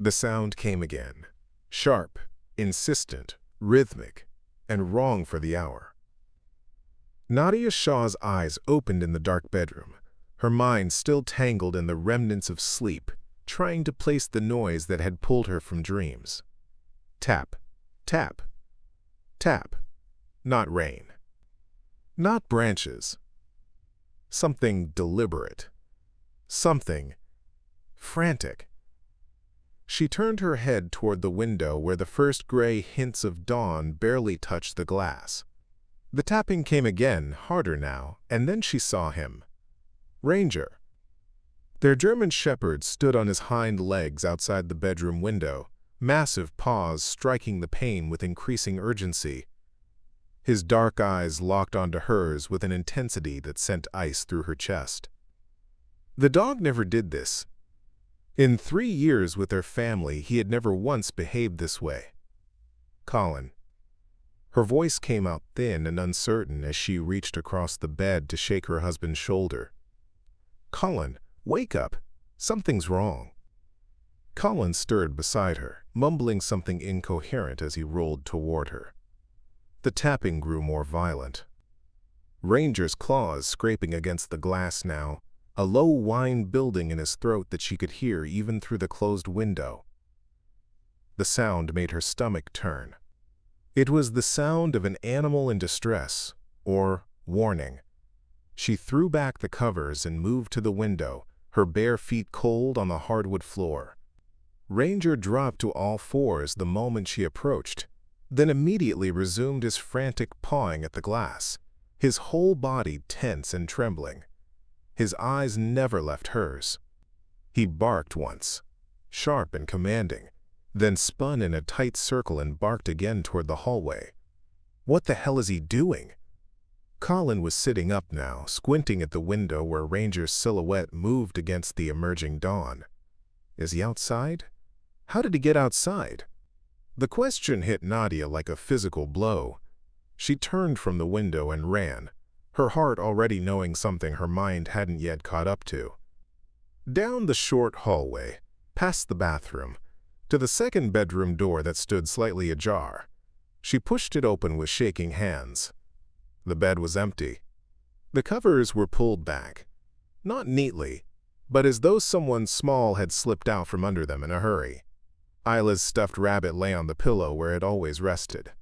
The sound came again, sharp, insistent, rhythmic, and wrong for the hour. Nadia Shaw's eyes opened in the dark bedroom, her mind still tangled in the remnants of sleep, trying to place the noise that had pulled her from dreams. Tap, tap, tap. Not rain. Not branches. Something deliberate. Something frantic. She turned her head toward the window where the first gray hints of dawn barely touched the glass. The tapping came again, harder now, and then she saw him. Ranger. Their German shepherd stood on his hind legs outside the bedroom window, massive paws striking the pane with increasing urgency. His dark eyes locked onto hers with an intensity that sent ice through her chest. The dog never did this. In 3 years with their family, he had never once behaved this way. Colin. Her voice came out thin and uncertain as she reached across the bed to shake her husband's shoulder. Colin, wake up. Something's wrong. Colin stirred beside her, mumbling something incoherent as he rolled toward her. The tapping grew more violent. Ranger's claws scraping against the glass now, a low whine building in his throat that she could hear even through the closed window. The sound made her stomach turn. It was the sound of an animal in distress, or warning. She threw back the covers and moved to the window, her bare feet cold on the hardwood floor. Ranger dropped to all fours the moment she approached, then immediately resumed his frantic pawing at the glass, his whole body tense and trembling. His eyes never left hers. He barked once, sharp and commanding, then spun in a tight circle and barked again toward the hallway. What the hell is he doing? Colin was sitting up now, squinting at the window where Ranger's silhouette moved against the emerging dawn. Is he outside? How did he get outside? The question hit Nadia like a physical blow. She turned from the window and ran, her heart already knowing something her mind hadn't yet caught up to. Down the short hallway, past the bathroom, to the second bedroom door that stood slightly ajar. She pushed it open with shaking hands. The bed was empty. The covers were pulled back, not neatly, but as though someone small had slipped out from under them in a hurry. Isla's stuffed rabbit lay on the pillow where it always rested.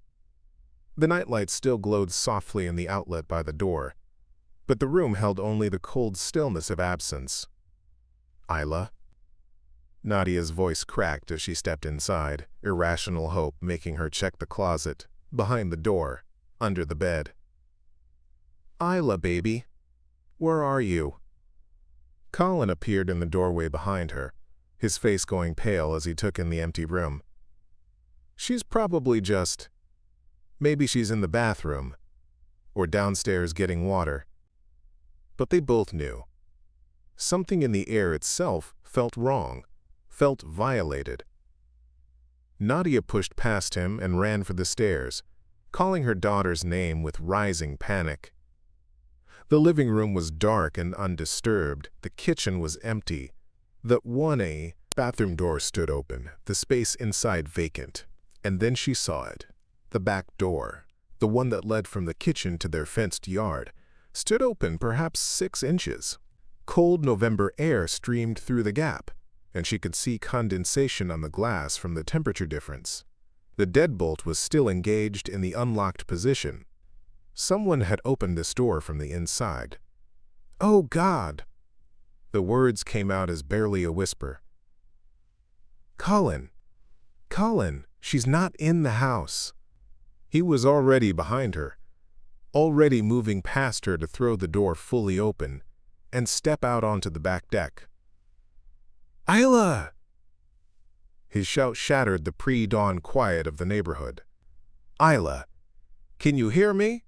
The nightlight still glowed softly in the outlet by the door, but the room held only the cold stillness of absence. Isla? Nadia's voice cracked as she stepped inside, irrational hope making her check the closet, behind the door, under the bed. Isla, baby, where are you? Colin appeared in the doorway behind her, his face going pale as he took in the empty room. She's probably just... maybe she's in the bathroom, or downstairs getting water. But they both knew. Something in the air itself felt wrong, felt violated. Nadia pushed past him and ran for the stairs, calling her daughter's name with rising panic. The living room was dark and undisturbed, the kitchen was empty. The 1A bathroom door stood open, the space inside vacant. And then she saw it. The back door, the one that led from the kitchen to their fenced yard, stood open perhaps 6 inches. Cold November air streamed through the gap, and she could see condensation on the glass from the temperature difference. The deadbolt was still engaged in the unlocked position. Someone had opened this door from the inside. "Oh, God!" The words came out as barely a whisper. "Colin! Colin, she's not in the house." He was already behind her, already moving past her to throw the door fully open and step out onto the back deck. "Isla!" His shout shattered the pre-dawn quiet of the neighborhood. "Isla, can you hear me?"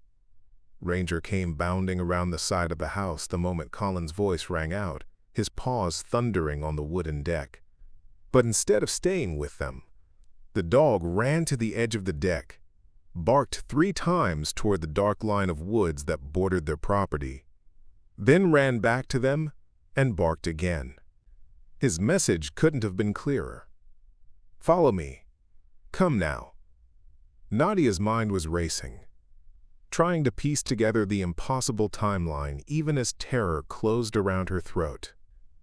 Ranger came bounding around the side of the house the moment Colin's voice rang out, his paws thundering on the wooden deck. But instead of staying with them, the dog ran to the edge of the deck, barked 3 times toward the dark line of woods that bordered their property, then ran back to them and barked again. His message couldn't have been clearer. Follow me. Come now." Nadia's mind was racing, trying to piece together the impossible timeline even as terror closed around her throat.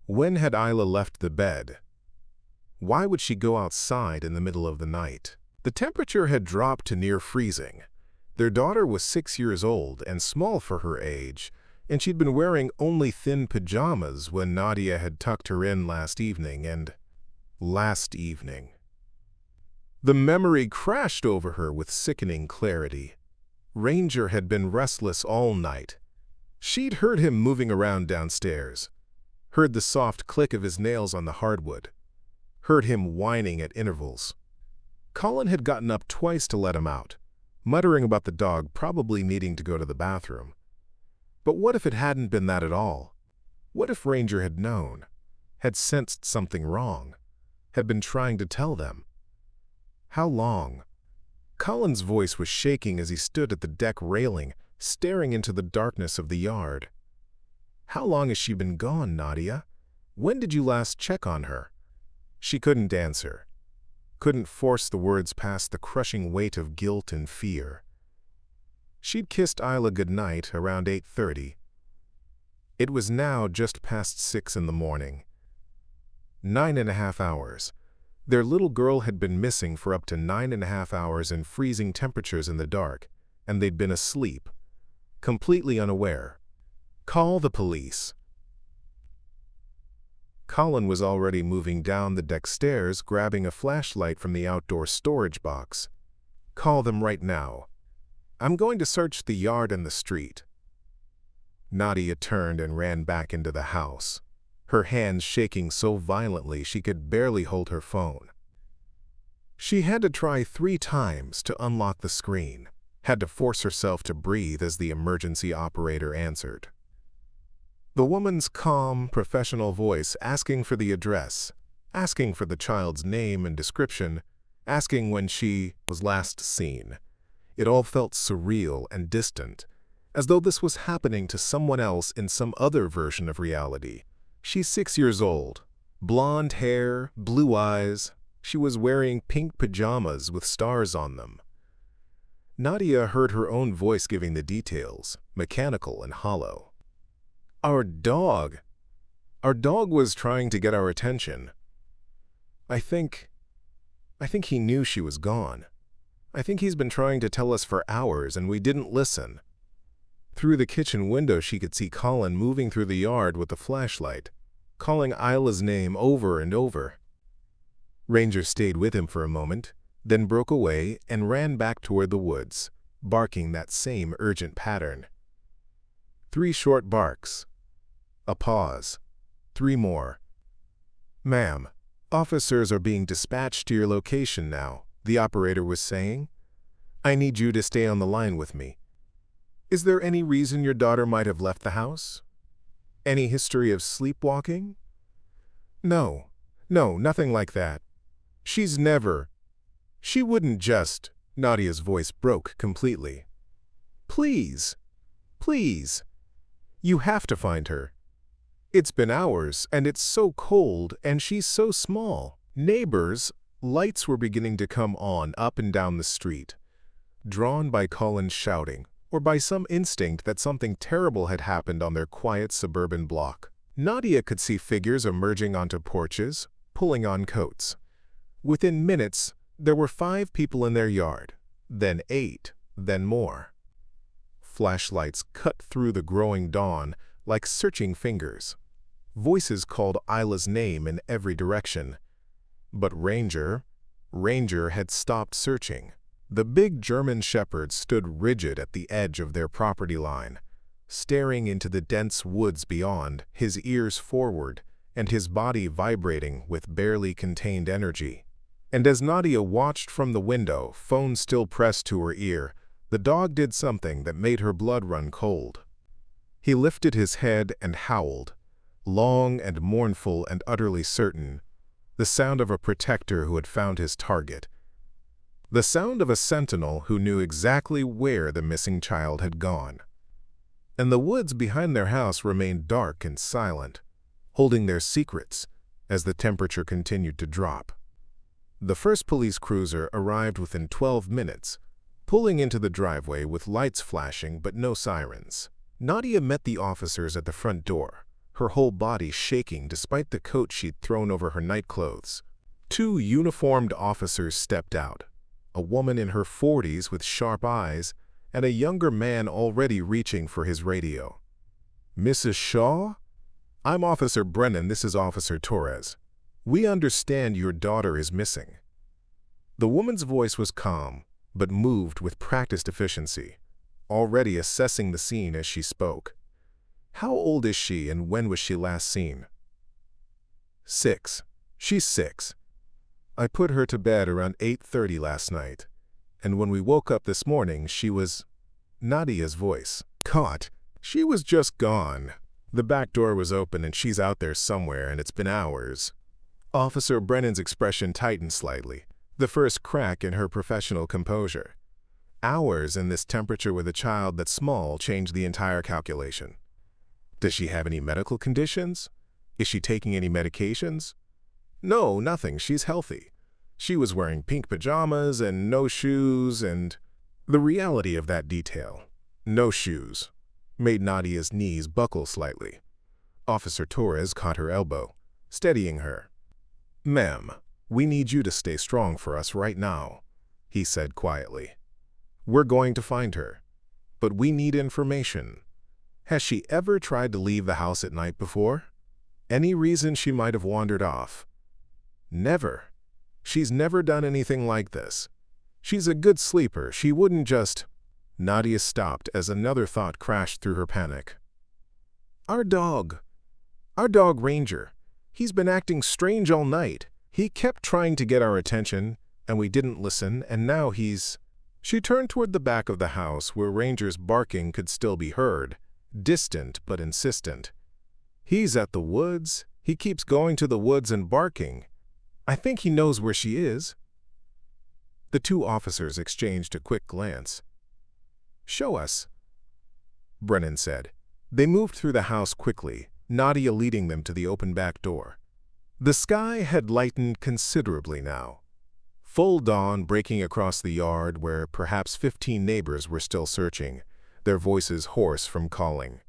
When had Isla left the bed? Why would she go outside in the middle of the night? The temperature had dropped to near freezing. Their daughter was 6 years old and small for her age, and she'd been wearing only thin pajamas when Nadia had tucked her in last evening. The memory crashed over her with sickening clarity. Ranger had been restless all night. She'd heard him moving around downstairs, heard the soft click of his nails on the hardwood, heard him whining at intervals. Colin had gotten up twice to let him out, muttering about the dog probably needing to go to the bathroom. But what if it hadn't been that at all? What if Ranger had known, had sensed something wrong, had been trying to tell them? How long? Colin's voice was shaking as he stood at the deck railing, staring into the darkness of the yard. "How long has she been gone, Nadia? When did you last check on her?" She couldn't answer, couldn't force the words past the crushing weight of guilt and fear. She'd kissed Isla goodnight around 8:30. It was now just past 6 in the morning. 9.5 hours. Their little girl had been missing for up to 9.5 hours in freezing temperatures in the dark, and they'd been asleep, completely unaware. "Call the police." Colin was already moving down the deck stairs, grabbing a flashlight from the outdoor storage box. "Call them right now. I'm going to search the yard and the street." Nadia turned and ran back into the house, her hands shaking so violently she could barely hold her phone. She had to try 3 times to unlock the screen, had to force herself to breathe as the emergency operator answered. The woman's calm, professional voice asking for the address, asking for the child's name and description, asking when she was last seen. It all felt surreal and distant, as though this was happening to someone else in some other version of reality. She's 6 years old, blonde hair, blue eyes. She was wearing pink pajamas with stars on them. Nadia heard her own voice giving the details, mechanical and hollow. Our dog was trying to get our attention. I think he knew she was gone. I think he's been trying to tell us for hours and we didn't listen." Through the kitchen window she could see Colin moving through the yard with the flashlight, calling Isla's name over and over. Ranger stayed with him for a moment, then broke away and ran back toward the woods, barking that same urgent pattern. 3 short barks. A pause. 3 more. "Ma'am, officers are being dispatched to your location now," the operator was saying. "I need you to stay on the line with me. Is there any reason your daughter might have left the house? Any history of sleepwalking?" No, nothing like that. She wouldn't just." Nadia's voice broke completely. Please, you have to find her. It's been hours, and it's so cold, and she's so small." Neighbors, lights were beginning to come on up and down the street, drawn by Colin's shouting, or by some instinct that something terrible had happened on their quiet suburban block. Nadia could see figures emerging onto porches, pulling on coats. Within minutes, there were 5 people in their yard, then 8, then more. Flashlights cut through the growing dawn like searching fingers. Voices called Isla's name in every direction. But Ranger had stopped searching. The big German shepherd stood rigid at the edge of their property line, staring into the dense woods beyond, his ears forward, and his body vibrating with barely contained energy. And as Nadia watched from the window, phone still pressed to her ear, the dog did something that made her blood run cold. He lifted his head and howled, long and mournful and utterly certain, the sound of a protector who had found his target. The sound of a sentinel who knew exactly where the missing child had gone. And the woods behind their house remained dark and silent, holding their secrets as the temperature continued to drop. The first police cruiser arrived within 12 minutes, pulling into the driveway with lights flashing but no sirens. Nadia met the officers at the front door, her whole body shaking despite the coat she'd thrown over her nightclothes. Two uniformed officers stepped out, a woman in her 40s with sharp eyes and a younger man already reaching for his radio. "Mrs. Shaw? I'm Officer Brennan, this is Officer Torres. We understand your daughter is missing." The woman's voice was calm, but moved with practiced efficiency, already assessing the scene as she spoke. "How old is she and when was she last seen?" "6. She's 6. I put her to bed around 8:30 last night, and when we woke up this morning she was—" Nadia's voice caught. "She was just gone. The back door was open and she's out there somewhere and it's been hours." Officer Brennan's expression tightened slightly, the first crack in her professional composure. Hours in this temperature with a child that's small changed the entire calculation. "Does she have any medical conditions? Is she taking any medications?" "No, nothing. She's healthy. She was wearing pink pajamas and no shoes and—" The reality of that detail, no shoes, made Nadia's knees buckle slightly. Officer Torres caught her elbow, steadying her. "Ma'am, we need you to stay strong for us right now," he said quietly. "We're going to find her, but we need information. Has she ever tried to leave the house at night before? Any reason she might have wandered off?" "Never. She's never done anything like this. She's a good sleeper. She wouldn't just—" Nadia stopped as another thought crashed through her panic. Our dog Ranger. He's been acting strange all night. He kept trying to get our attention, and we didn't listen, and now he's—" She turned toward the back of the house where Ranger's barking could still be heard, distant but insistent. "He's at the woods. He keeps going to the woods and barking. I think he knows where she is." The two officers exchanged a quick glance. "Show us," Brennan said. They moved through the house quickly, Nadia leading them to the open back door. The sky had lightened considerably now. Full dawn breaking across the yard where perhaps 15 neighbors were still searching, their voices hoarse from calling.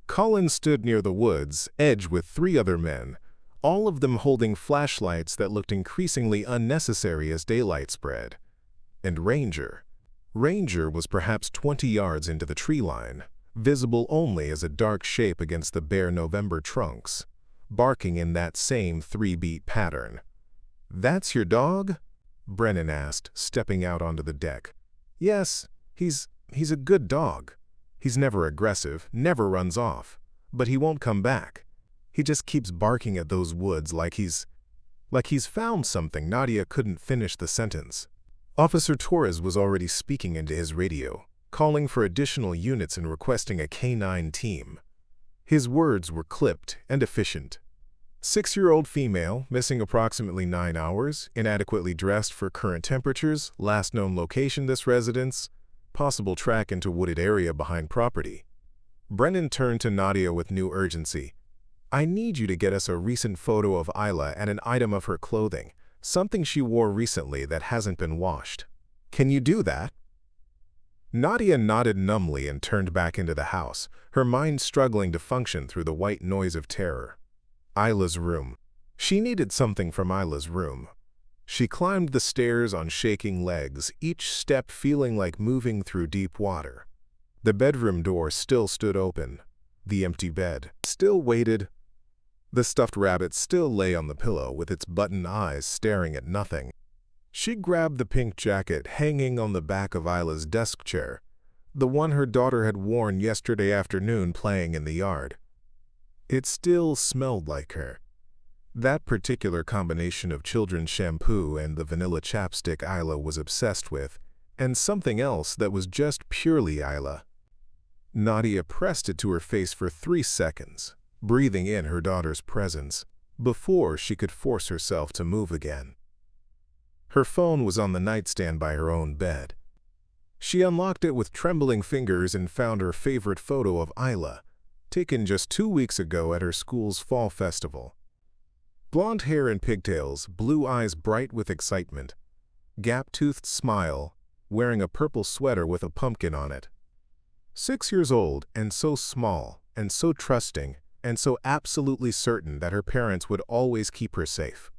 Colin stood near the woods edge with 3 other men, all of them holding flashlights that looked increasingly unnecessary as daylight spread. And Ranger was perhaps 20 yards into the tree line, visible only as a dark shape against the bare November trunks, barking in that same 3-beat pattern. "That's your dog?" Brennan asked, stepping out onto the deck. "Yes, he's a good dog. He's never aggressive, never runs off, but he won't come back. He just keeps barking at those woods like he's found something." Nadia couldn't finish the sentence. Officer Torres was already speaking into his radio, calling for additional units and requesting a K-9 team. His words were clipped and efficient. 6-year-old female, missing approximately 9 hours, inadequately dressed for current temperatures, last known location this residence, possible track into wooded area behind property. Brennan turned to Nadia with new urgency. "I need you to get us a recent photo of Isla and an item of her clothing, something she wore recently that hasn't been washed. Can you do that?" Nadia nodded numbly and turned back into the house, her mind struggling to function through the white noise of terror. Isla's room. She needed something from Isla's room. She climbed the stairs on shaking legs, each step feeling like moving through deep water. The bedroom door still stood open. The empty bed still waited. The stuffed rabbit still lay on the pillow with its button eyes staring at nothing. She grabbed the pink jacket hanging on the back of Isla's desk chair, the one her daughter had worn yesterday afternoon playing in the yard. It still smelled like her. That particular combination of children's shampoo and the vanilla chapstick Isla was obsessed with, and something else that was just purely Isla. Nadia pressed it to her face for 3 seconds, breathing in her daughter's presence, before she could force herself to move again. Her phone was on the nightstand by her own bed. She unlocked it with trembling fingers and found her favorite photo of Isla, taken just 2 weeks ago at her school's fall festival. Blonde hair and pigtails, blue eyes bright with excitement, gap-toothed smile, wearing a purple sweater with a pumpkin on it. 6 years old and so small and so trusting and so absolutely certain that her parents would always keep her safe.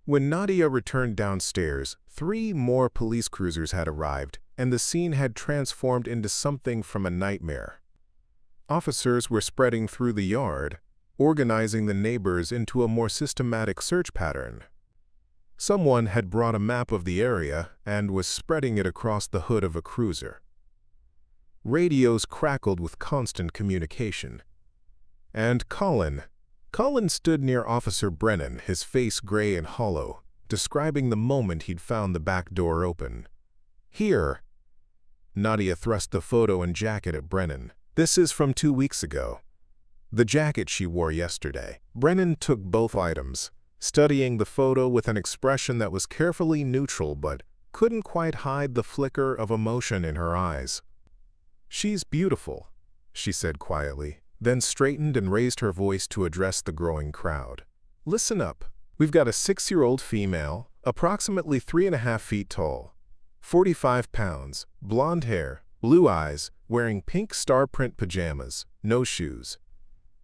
When Nadia returned downstairs, 3 more police cruisers had arrived, and the scene had transformed into something from a nightmare. Officers were spreading through the yard, organizing the neighbors into a more systematic search pattern. Someone had brought a map of the area and was spreading it across the hood of a cruiser. Radios crackled with constant communication. And Colin stood near Officer Brennan, his face gray and hollow, describing the moment he'd found the back door open. "Here." Nadia thrust the photo and jacket at Brennan. "This is from 2 weeks ago. The jacket she wore yesterday." Brennan took both items, studying the photo with an expression that was carefully neutral but couldn't quite hide the flicker of emotion in her eyes. "She's beautiful," she said quietly, then straightened and raised her voice to address the growing crowd. "Listen up. We've got a 6-year-old female, approximately 3.5 feet tall, 45 pounds, blonde hair, blue eyes, wearing pink star print pajamas, no shoes.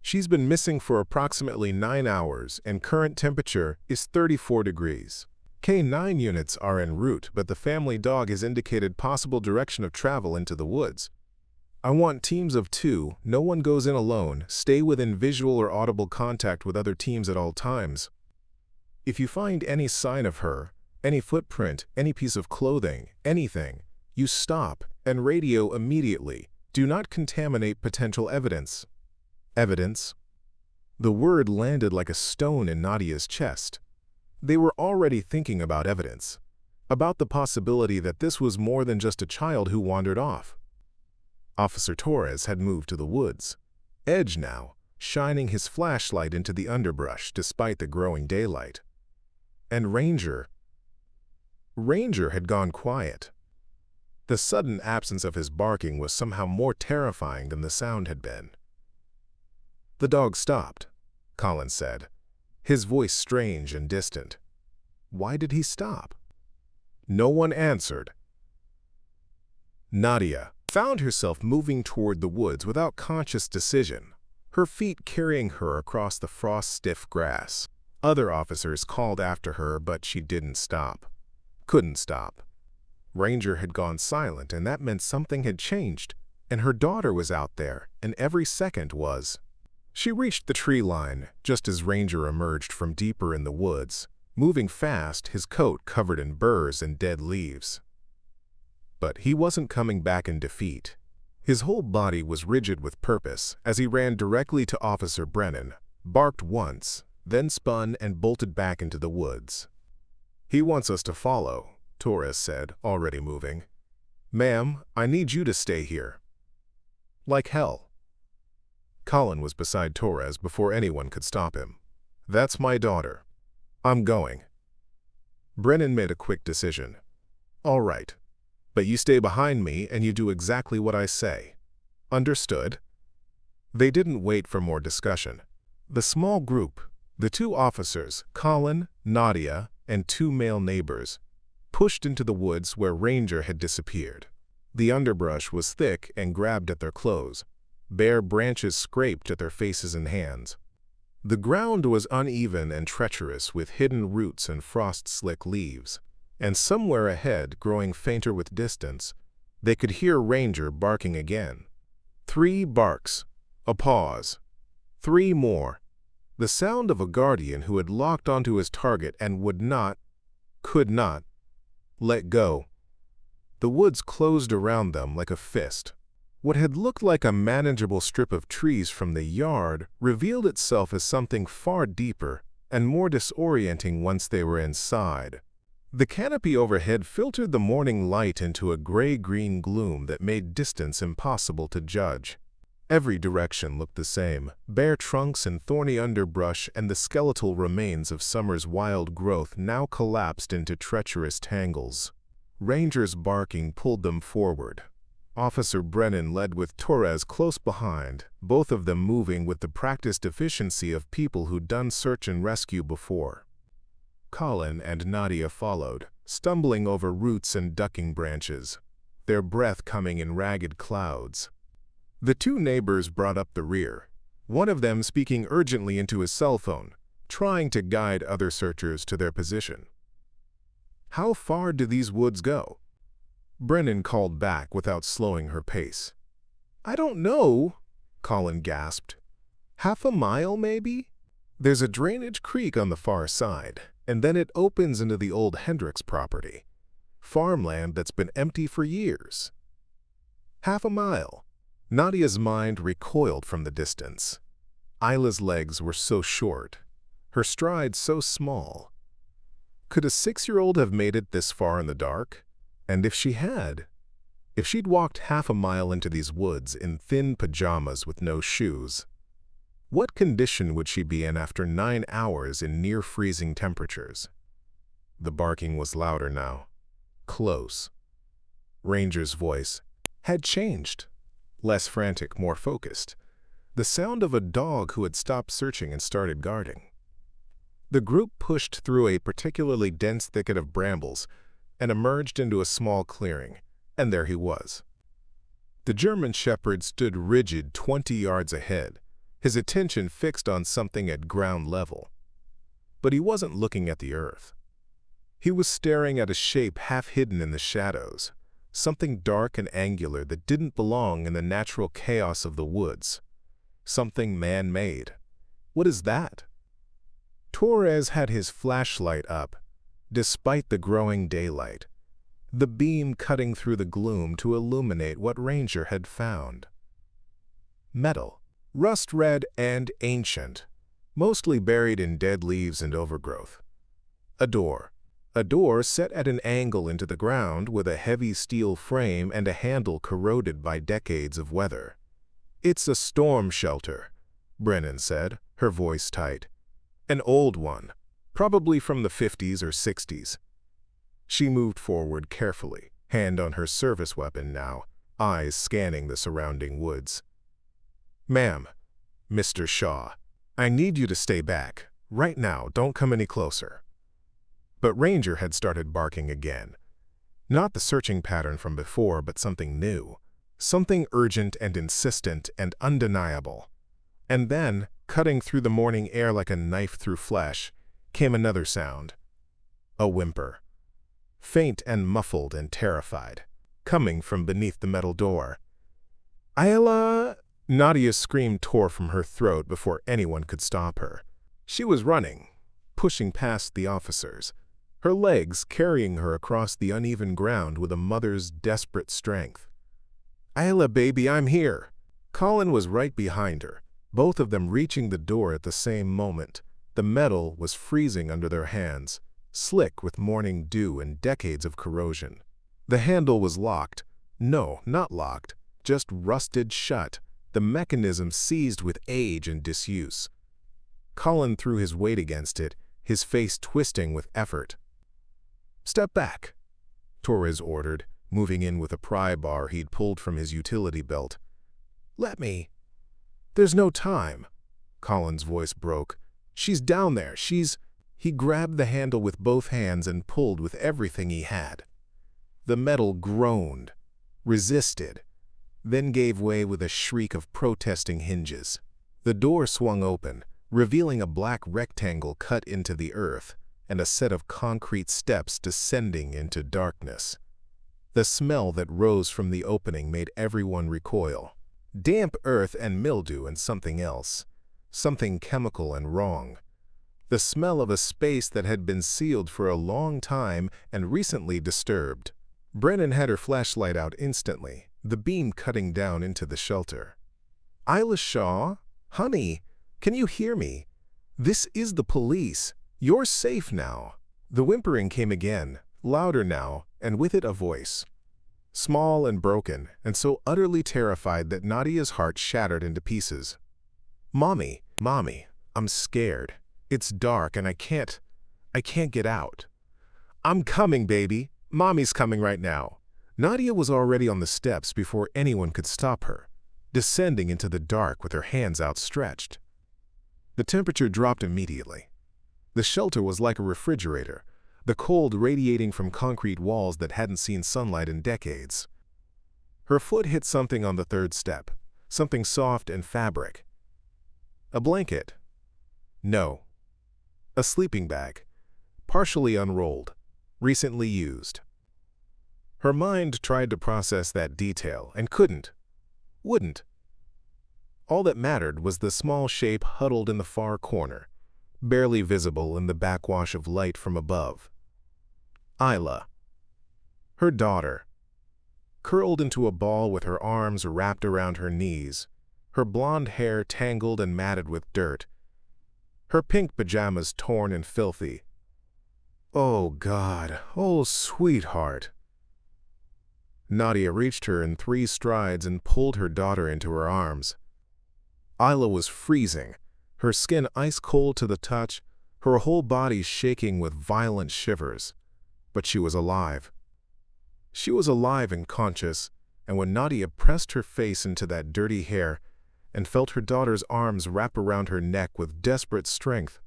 She's been missing for approximately 9 hours and current temperature is 34 degrees. K9 units are en route, but the family dog has indicated possible direction of travel into the woods. I want teams of 2, no one goes in alone, stay within visual or audible contact with other teams at all times. If you find any sign of her, any footprint, any piece of clothing, anything, you stop and radio immediately. Do not contaminate potential evidence." Evidence? The word landed like a stone in Nadia's chest. They were already thinking about evidence, about the possibility that this was more than just a child who wandered off. Officer Torres had moved to the woods, edge now, shining his flashlight into the underbrush despite the growing daylight. And Ranger had gone quiet. The sudden absence of his barking was somehow more terrifying than the sound had been. "The dog stopped," Colin said, his voice strange and distant. "Why did he stop?" No one answered. Nadia found herself moving toward the woods without conscious decision, her feet carrying her across the frost-stiff grass. Other officers called after her, but she didn't stop. Couldn't stop. Ranger had gone silent, and that meant something had changed, and her daughter was out there, and every second was. She reached the tree line just as Ranger emerged from deeper in the woods, moving fast, his coat covered in burrs and dead leaves. But he wasn't coming back in defeat. His whole body was rigid with purpose as he ran directly to Officer Brennan, barked once, then spun and bolted back into the woods. "He wants us to follow," Torres said, already moving. "Ma'am, I need you to stay here." "Like hell." Colin was beside Torres before anyone could stop him. "That's my daughter. I'm going." Brennan made a quick decision. "All right, but you stay behind me and you do exactly what I say. Understood?" They didn't wait for more discussion. The small group, the 2 officers, Colin, Nadia, and 2 male neighbors, pushed into the woods where Ranger had disappeared. The underbrush was thick and grabbed at their clothes. Bare branches scraped at their faces and hands. The ground was uneven and treacherous with hidden roots and frost-slick leaves, and somewhere ahead, growing fainter with distance, they could hear Ranger barking again. 3 barks, a pause, 3 more, the sound of a guardian who had locked onto his target and could not, let go. The woods closed around them like a fist. What had looked like a manageable strip of trees from the yard revealed itself as something far deeper and more disorienting once they were inside. The canopy overhead filtered the morning light into a gray-green gloom that made distance impossible to judge. Every direction looked the same, bare trunks and thorny underbrush and the skeletal remains of summer's wild growth now collapsed into treacherous tangles. Ranger's barking pulled them forward. Officer Brennan led with Torres close behind, both of them moving with the practiced efficiency of people who'd done search and rescue before. Colin and Nadia followed, stumbling over roots and ducking branches, their breath coming in ragged clouds. The two neighbors brought up the rear, one of them speaking urgently into his cell phone, trying to guide other searchers to their position. "How far do these woods go?" Brennan called back without slowing her pace. "I don't know," Colin gasped. "Half a mile, maybe? There's a drainage creek on the far side, and then it opens into the old Hendricks property, farmland that's been empty for years." Half a mile. Nadia's mind recoiled from the distance. Isla's legs were so short, her stride so small. Could a 6-year-old have made it this far in the dark? And if she had, if she'd walked half a mile into these woods in thin pajamas with no shoes, what condition would she be in after 9 hours in near-freezing temperatures? The barking was louder now, close. Ranger's voice had changed, less frantic, more focused, the sound of a dog who had stopped searching and started guarding. The group pushed through a particularly dense thicket of brambles and emerged into a small clearing, and there he was. The German shepherd stood rigid 20 yards ahead, his attention fixed on something at ground level. But he wasn't looking at the earth. He was staring at a shape half hidden in the shadows, something dark and angular that didn't belong in the natural chaos of the woods. Something man-made. What is that? Torres had his flashlight up, despite the growing daylight, the beam cutting through the gloom to illuminate what Ranger had found. Metal, rust-red and ancient, mostly buried in dead leaves and overgrowth. A door set at an angle into the ground with a heavy steel frame and a handle corroded by decades of weather. "It's a storm shelter," Brennan said, her voice tight. "An old one. Probably from the 50s or 60s. She moved forward carefully, hand on her service weapon now, eyes scanning the surrounding woods. "Ma'am, Mr. Shaw, I need you to stay back. Right now, don't come any closer." But Ranger had started barking again. Not the searching pattern from before, but something new. Something urgent and insistent and undeniable. And then, cutting through the morning air like a knife through flesh, came another sound. A whimper. Faint and muffled and terrified, coming from beneath the metal door. "Isla!" Nadia's scream tore from her throat before anyone could stop her. She was running, pushing past the officers, her legs carrying her across the uneven ground with a mother's desperate strength. "Isla, baby, I'm here!" Colin was right behind her, both of them reaching the door at the same moment. The metal was freezing under their hands, slick with morning dew and decades of corrosion. The handle was locked. No, not locked, just rusted shut, the mechanism seized with age and disuse. Colin threw his weight against it, his face twisting with effort. "Step back," Torres ordered, moving in with a pry bar he'd pulled from his utility belt. "Let me." "There's no time." Colin's voice broke. "She's down there, she's—" He grabbed the handle with both hands and pulled with everything he had. The metal groaned, resisted, then gave way with a shriek of protesting hinges. The door swung open, revealing a black rectangle cut into the earth and a set of concrete steps descending into darkness. The smell that rose from the opening made everyone recoil. Damp earth and mildew and something else. Something chemical and wrong. The smell of a space that had been sealed for a long time and recently disturbed. Brennan had her flashlight out instantly, the beam cutting down into the shelter. "Isla Shaw? Honey, can you hear me? This is the police. You're safe now." The whimpering came again, louder now, and with it a voice. Small and broken, and so utterly terrified that Nadia's heart shattered into pieces. Mommy, I'm scared. It's dark and I can't get out." "I'm coming, baby. Mommy's coming right now." Nadia was already on the steps before anyone could stop her, descending into the dark with her hands outstretched. The temperature dropped immediately. The shelter was like a refrigerator, the cold radiating from concrete walls that hadn't seen sunlight in decades. Her foot hit something on the third step, something soft and fabric. A blanket. No. A sleeping bag, partially unrolled, recently used. Her mind tried to process that detail and couldn't, wouldn't. All that mattered was the small shape huddled in the far corner, barely visible in the backwash of light from above. Isla. Her daughter. Curled into a ball with her arms wrapped around her knees, her blonde hair tangled and matted with dirt, her pink pajamas torn and filthy. Oh, God. Oh, sweetheart. Nadia reached her in 3 strides and pulled her daughter into her arms. Isla was freezing, her skin ice-cold to the touch, her whole body shaking with violent shivers. But she was alive. She was alive and conscious, and when Nadia pressed her face into that dirty hair and felt her daughter's arms wrap around her neck with desperate strength,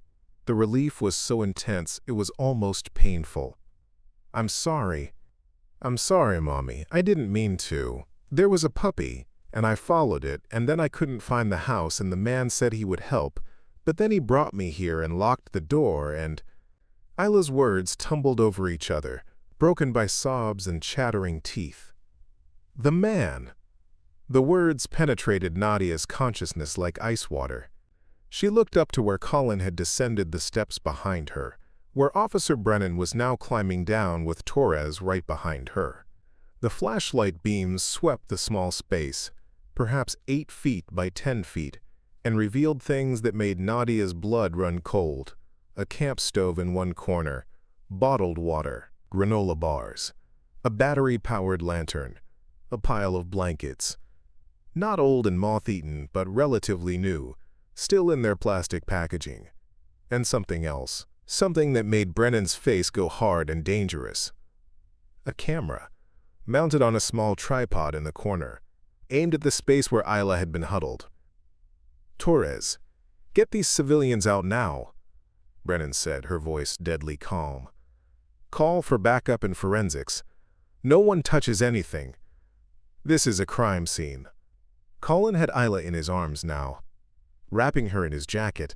the relief was so intense it was almost painful. I'm sorry, Mommy. I didn't mean to. There was a puppy, and I followed it, and then I couldn't find the house, and the man said he would help, but then he brought me here and locked the door, and—" Isla's words tumbled over each other, broken by sobs and chattering teeth. The man! The words penetrated Nadia's consciousness like ice water. She looked up to where Colin had descended the steps behind her, where Officer Brennan was now climbing down with Torres right behind her. The flashlight beams swept the small space, perhaps 8 feet by 10 feet, and revealed things that made Nadia's blood run cold. A camp stove in one corner, bottled water, granola bars, a battery-powered lantern, a pile of blankets. Not old and moth-eaten, but relatively new, still in their plastic packaging. And something else, something that made Brennan's face go hard and dangerous. A camera, mounted on a small tripod in the corner, aimed at the space where Isla had been huddled. "Torres, get these civilians out now," Brennan said, her voice deadly calm. "Call for backup and forensics. No one touches anything. This is a crime scene." Colin had Isla in his arms now, wrapping her in his jacket,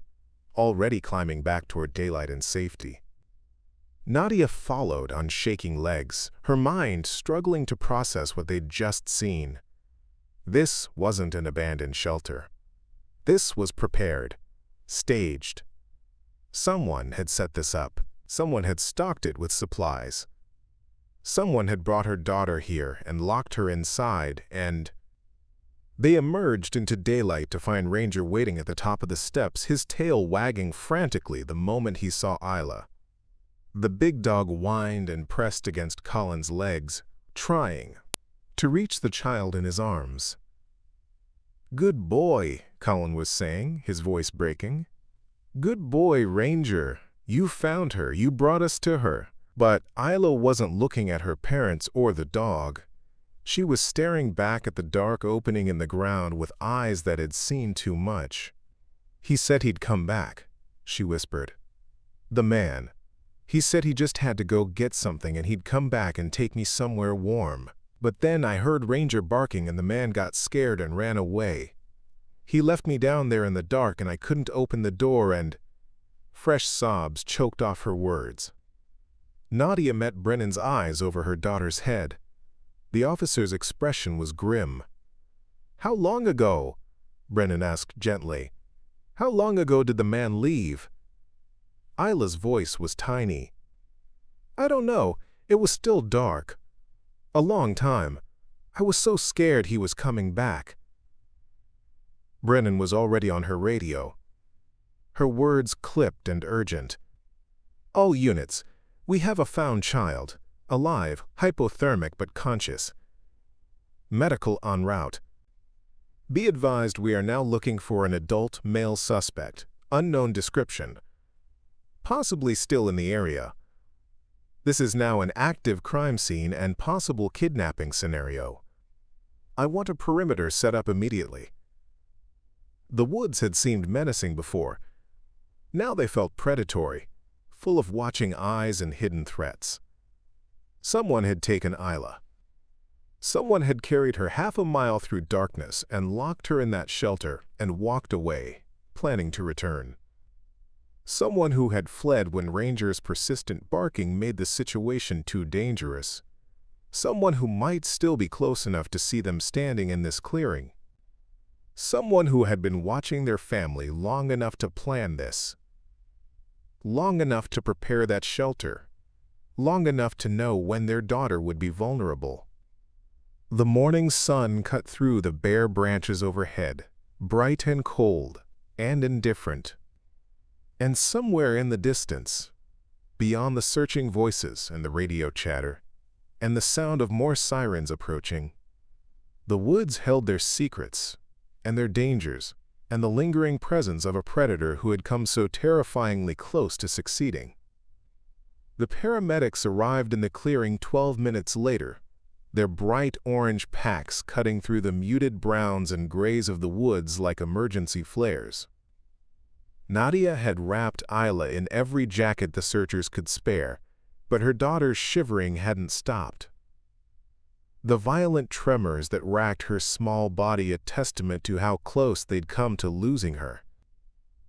already climbing back toward daylight and safety. Nadia followed on shaking legs, her mind struggling to process what they'd just seen. This wasn't an abandoned shelter. This was prepared, staged. Someone had set this up. Someone had stocked it with supplies. Someone had brought her daughter here and locked her inside, and— They emerged into daylight to find Ranger waiting at the top of the steps, his tail wagging frantically the moment he saw Isla. The big dog whined and pressed against Colin's legs, trying to reach the child in his arms. "Good boy," Colin was saying, his voice breaking. "Good boy, Ranger. You found her. You brought us to her." But Isla wasn't looking at her parents or the dog. She was staring back at the dark opening in the ground with eyes that had seen too much. "He said he'd come back," she whispered. "The man. He said he just had to go get something and he'd come back and take me somewhere warm. But then I heard Ranger barking and the man got scared and ran away. He left me down there in the dark and I couldn't open the door and—" Fresh sobs choked off her words. Nadia met Brennan's eyes over her daughter's head. The officer's expression was grim. "How long ago?" Brennan asked gently. "How long ago did the man leave?" Isla's voice was tiny. "I don't know. It was still dark. A long time. I was so scared he was coming back." Brennan was already on her radio. Her words clipped and urgent. "All units, we have a found child. Alive, hypothermic but conscious. Medical en route. Be advised we are now looking for an adult male suspect, unknown description. Possibly still in the area. This is now an active crime scene and possible kidnapping scenario. I want a perimeter set up immediately." The woods had seemed menacing before. Now they felt predatory, full of watching eyes and hidden threats. Someone had taken Isla. Someone had carried her half a mile through darkness and locked her in that shelter and walked away, planning to return. Someone who had fled when Ranger's persistent barking made the situation too dangerous. Someone who might still be close enough to see them standing in this clearing. Someone who had been watching their family long enough to plan this. Long enough to prepare that shelter. Long enough to know when their daughter would be vulnerable. The morning sun cut through the bare branches overhead, bright and cold and indifferent. And somewhere in the distance, beyond the searching voices and the radio chatter, and the sound of more sirens approaching, the woods held their secrets and their dangers and the lingering presence of a predator who had come so terrifyingly close to succeeding. The paramedics arrived in the clearing 12 minutes later, their bright orange packs cutting through the muted browns and grays of the woods like emergency flares. Nadia had wrapped Isla in every jacket the searchers could spare, but her daughter's shivering hadn't stopped. The violent tremors that racked her small body a testament to how close they'd come to losing her.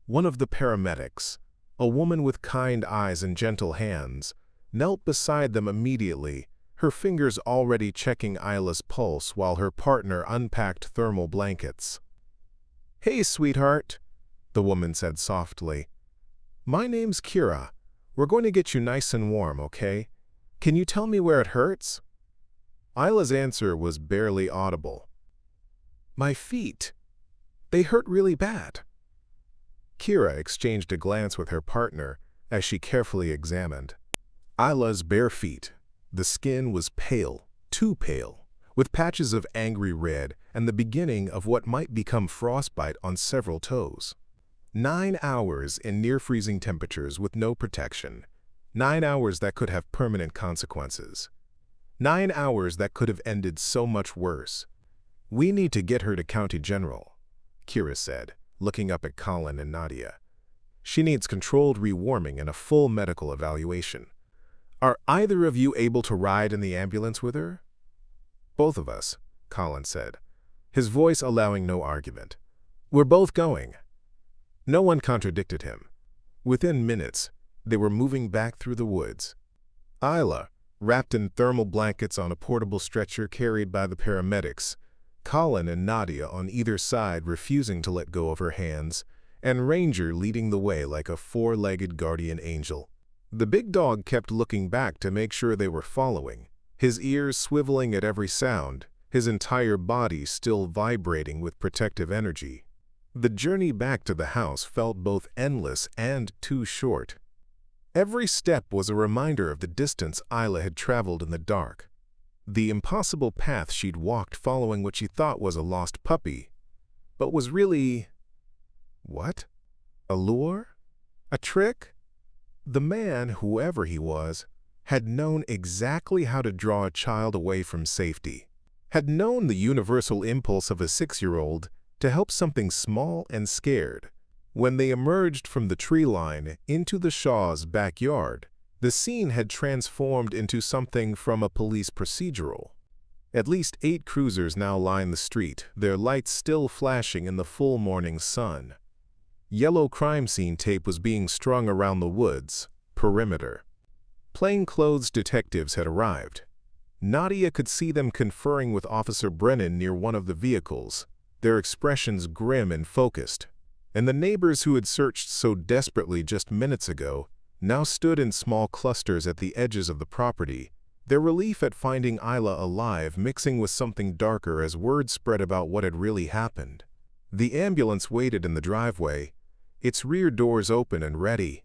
One of the paramedics, a woman with kind eyes and gentle hands, knelt beside them immediately, her fingers already checking Isla's pulse while her partner unpacked thermal blankets. "Hey, sweetheart," the woman said softly. "My name's Kira. We're going to get you nice and warm, okay? Can you tell me where it hurts?" Isla's answer was barely audible. "My feet. They hurt really bad." Kira exchanged a glance with her partner as she carefully examined Isla's bare feet. The skin was pale, too pale, with patches of angry red and the beginning of what might become frostbite on several toes. 9 hours in near-freezing temperatures with no protection. 9 hours that could have permanent consequences. 9 hours that could have ended so much worse. "We need to get her to County General," Kira said, looking up at Colin and Nadia. "She needs controlled rewarming and a full medical evaluation. Are either of you able to ride in the ambulance with her?" "Both of us," Colin said, his voice allowing no argument. "We're both going." No one contradicted him. Within minutes, they were moving back through the woods. Isla, wrapped in thermal blankets on a portable stretcher carried by the paramedics, Colin and Nadia on either side refusing to let go of her hands, and Ranger leading the way like a four-legged guardian angel. The big dog kept looking back to make sure they were following, his ears swiveling at every sound, his entire body still vibrating with protective energy. The journey back to the house felt both endless and too short. Every step was a reminder of the distance Isla had traveled in the dark, the impossible path she'd walked following what she thought was a lost puppy, but was really… what? A lure? A trick? The man, whoever he was, had known exactly how to draw a child away from safety, had known the universal impulse of a 6-year-old to help something small and scared. When they emerged from the tree line into the Shaw's backyard, the scene had transformed into something from a police procedural. At least 8 cruisers now lined the street, their lights still flashing in the full morning sun. Yellow crime scene tape was being strung around the woods perimeter. Plainclothes detectives had arrived. Nadia could see them conferring with Officer Brennan near one of the vehicles, their expressions grim and focused. And the neighbors who had searched so desperately just minutes ago now stood in small clusters at the edges of the property, their relief at finding Isla alive mixing with something darker as word spread about what had really happened. The ambulance waited in the driveway, its rear doors open and ready.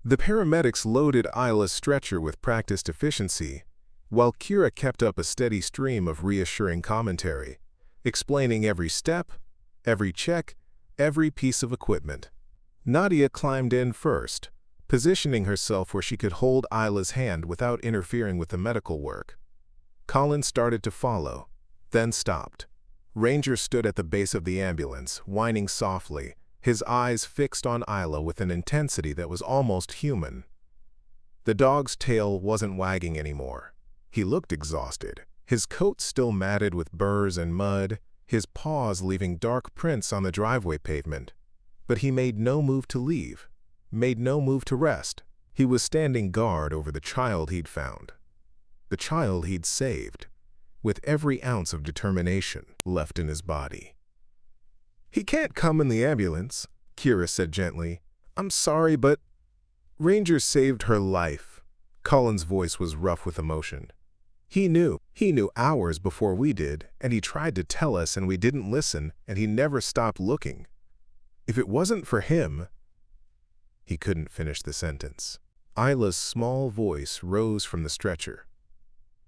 The paramedics loaded Isla's stretcher with practiced efficiency, while Kira kept up a steady stream of reassuring commentary, explaining every step, every check, every piece of equipment. Nadia climbed in first, positioning herself where she could hold Isla's hand without interfering with the medical work. Colin started to follow, then stopped. Ranger stood at the base of the ambulance, whining softly, his eyes fixed on Isla with an intensity that was almost human. The dog's tail wasn't wagging anymore. He looked exhausted, his coat still matted with burrs and mud, his paws leaving dark prints on the driveway pavement. But he made no move to leave, made no move to rest. He was standing guard over the child he'd found, the child he'd saved, with every ounce of determination left in his body. "He can't come in the ambulance," Kira said gently. "I'm sorry, but—" "Ranger saved her life." Colin's voice was rough with emotion. He knew hours before we did, and he tried to tell us and we didn't listen, and he never stopped looking. If it wasn't for him—" He couldn't finish the sentence. Isla's small voice rose from the stretcher.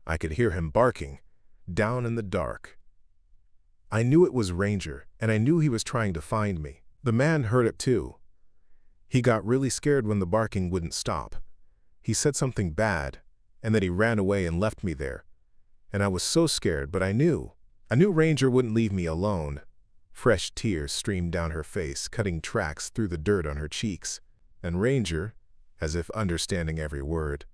I could hear him barking, down in the dark. I knew it was Ranger, and I knew he was trying to find me. The man heard it too. He got really scared when the barking wouldn't stop. He said something bad, and then he ran away and left me there. And I was so scared, but I knew Ranger wouldn't leave me alone. Fresh tears streamed down her face, cutting tracks through the dirt on her cheeks. And Ranger, as if understanding every word,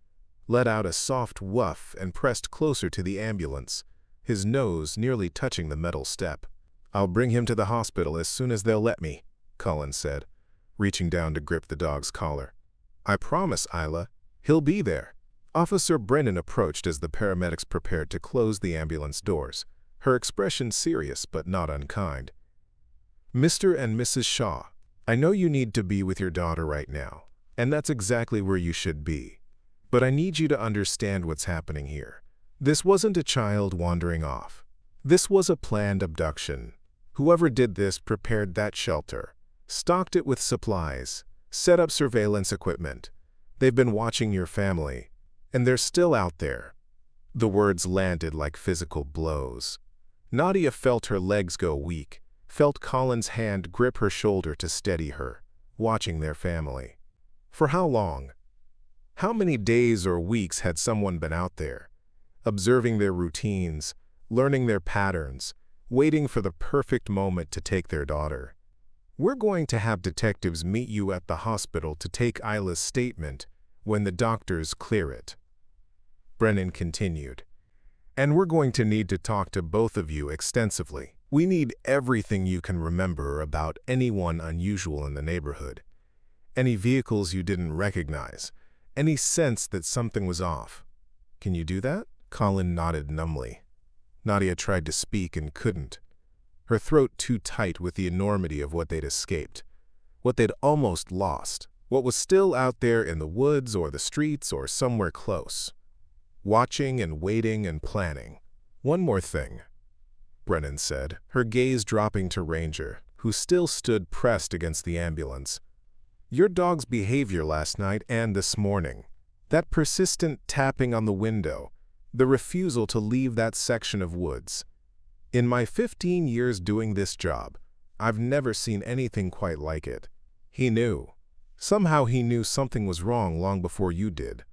let out a soft woof and pressed closer to the ambulance, his nose nearly touching the metal step. "I'll bring him to the hospital as soon as they'll let me," Colin said, reaching down to grip the dog's collar. "I promise, Isla, he'll be there." Officer Brennan approached as the paramedics prepared to close the ambulance doors, her expression serious but not unkind. "Mr. and Mrs. Shaw, I know you need to be with your daughter right now, and that's exactly where you should be. But I need you to understand what's happening here. This wasn't a child wandering off. This was a planned abduction. Whoever did this prepared that shelter, stocked it with supplies, set up surveillance equipment. They've been watching your family, and they're still out there." The words landed like physical blows. Nadia felt her legs go weak, felt Colin's hand grip her shoulder to steady her, watching their family. For how long? How many days or weeks had someone been out there, observing their routines, learning their patterns, waiting for the perfect moment to take their daughter? "We're going to have detectives meet you at the hospital to take Isla's statement when the doctors clear it," Brennan continued. "And we're going to need to talk to both of you extensively. We need everything you can remember about anyone unusual in the neighborhood. Any vehicles you didn't recognize, any sense that something was off. Can you do that?" Colin nodded numbly. Nadia tried to speak and couldn't, her throat too tight with the enormity of what they'd escaped, what they'd almost lost, what was still out there in the woods or the streets or somewhere close, watching and waiting and planning. "One more thing," Brennan said, her gaze dropping to Ranger, who still stood pressed against the ambulance. "Your dog's behavior last night and this morning, that persistent tapping on the window, the refusal to leave that section of woods. In my 15 years doing this job, I've never seen anything quite like it. He knew. Somehow he knew something was wrong long before you did.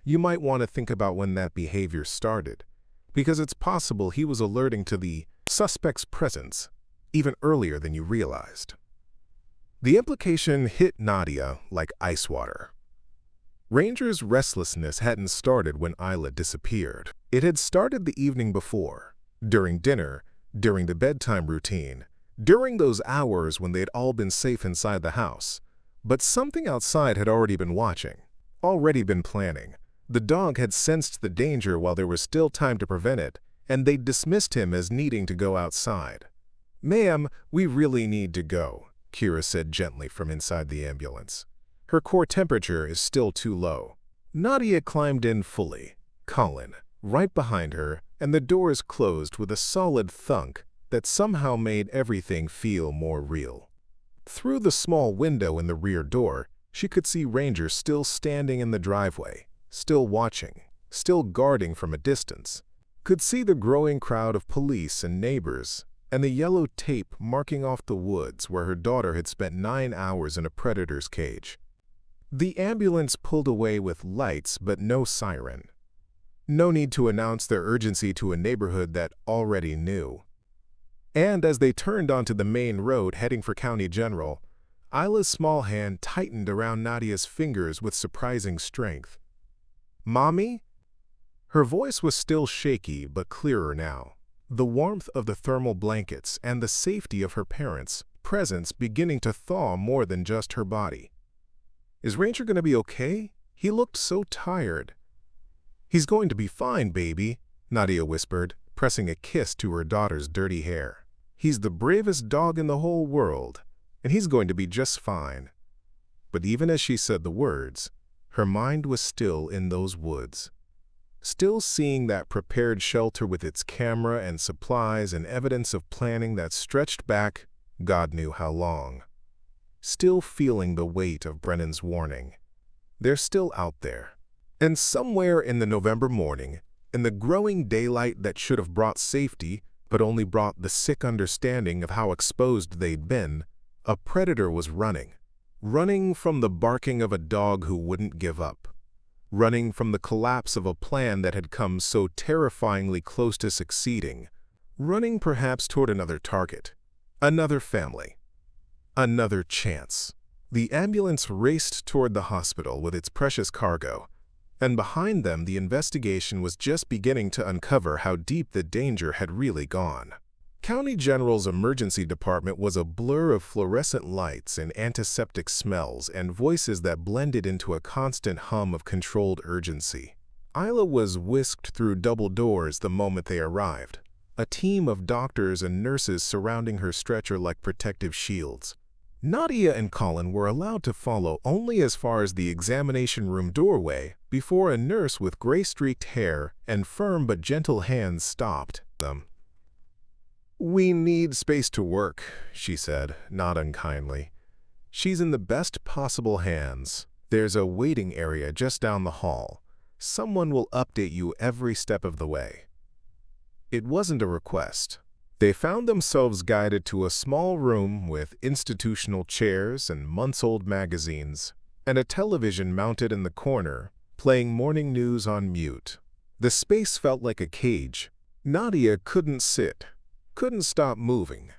You might want to think about when that behavior started, because it's possible he was alerting to the suspect's presence even earlier than you realized." The implication hit Nadia like ice water. Ranger's restlessness hadn't started when Isla disappeared. It had started the evening before, during dinner, during the bedtime routine, during those hours when they'd all been safe inside the house. But something outside had already been watching, already been planning. The dog had sensed the danger while there was still time to prevent it, and they'd dismissed him as needing to go outside. "Ma'am, we really need to go," Kira said gently from inside the ambulance. Her core temperature is still too low. Nadia climbed in fully, Colin right behind her, and the doors closed with a solid thunk that somehow made everything feel more real. Through the small window in the rear door, she could see Ranger still standing in the driveway, still watching, still guarding from a distance. Could see the growing crowd of police and neighbors, and the yellow tape marking off the woods where her daughter had spent 9 hours in a predator's cage. The ambulance pulled away with lights but no siren. No need to announce their urgency to a neighborhood that already knew. And as they turned onto the main road heading for County General, Isla's small hand tightened around Nadia's fingers with surprising strength. "Mommy?" Her voice was still shaky but clearer now, the warmth of the thermal blankets and the safety of her parents' presence beginning to thaw more than just her body. "Is Ranger going to be okay? He looked so tired." "He's going to be fine, baby," Nadia whispered, pressing a kiss to her daughter's dirty hair. "He's the bravest dog in the whole world, and he's going to be just fine." But even as she said the words, her mind was still in those woods. Still seeing that prepared shelter with its camera and supplies and evidence of planning that stretched back, God knew how long. Still feeling the weight of Brennan's warning. They're still out there. And somewhere in the November morning, in the growing daylight that should have brought safety, but only brought the sick understanding of how exposed they'd been, a predator was running. Running from the barking of a dog who wouldn't give up. Running from the collapse of a plan that had come so terrifyingly close to succeeding. Running perhaps toward another target. Another family. Another chance. The ambulance raced toward the hospital with its precious cargo, and behind them the investigation was just beginning to uncover how deep the danger had really gone. County General's emergency department was a blur of fluorescent lights and antiseptic smells and voices that blended into a constant hum of controlled urgency. Isla was whisked through double doors the moment they arrived, a team of doctors and nurses surrounding her stretcher like protective shields. Nadia and Colin were allowed to follow only as far as the examination room doorway before a nurse with gray-streaked hair and firm but gentle hands stopped them. "We need space to work," she said, not unkindly. "She's in the best possible hands. There's a waiting area just down the hall. Someone will update you every step of the way." It wasn't a request. They found themselves guided to a small room with institutional chairs and months-old magazines, and a television mounted in the corner, playing morning news on mute. The space felt like a cage. Nadia couldn't sit, couldn't stop moving,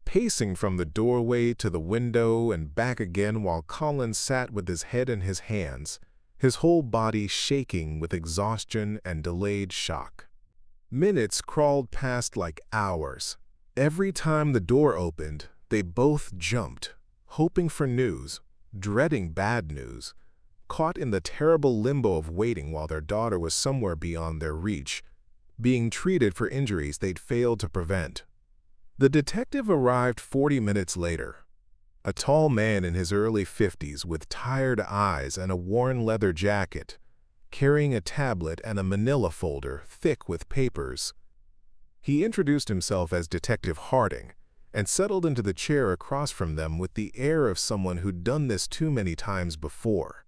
pacing from the doorway to the window and back again while Colin sat with his head in his hands, his whole body shaking with exhaustion and delayed shock. Minutes crawled past like hours. Every time the door opened, they both jumped, hoping for news, dreading bad news, caught in the terrible limbo of waiting while their daughter was somewhere beyond their reach, being treated for injuries they'd failed to prevent. The detective arrived 40 minutes later, a tall man in his early 50s with tired eyes and a worn leather jacket, carrying a tablet and a manila folder thick with papers. He introduced himself as Detective Harding and settled into the chair across from them with the air of someone who'd done this too many times before.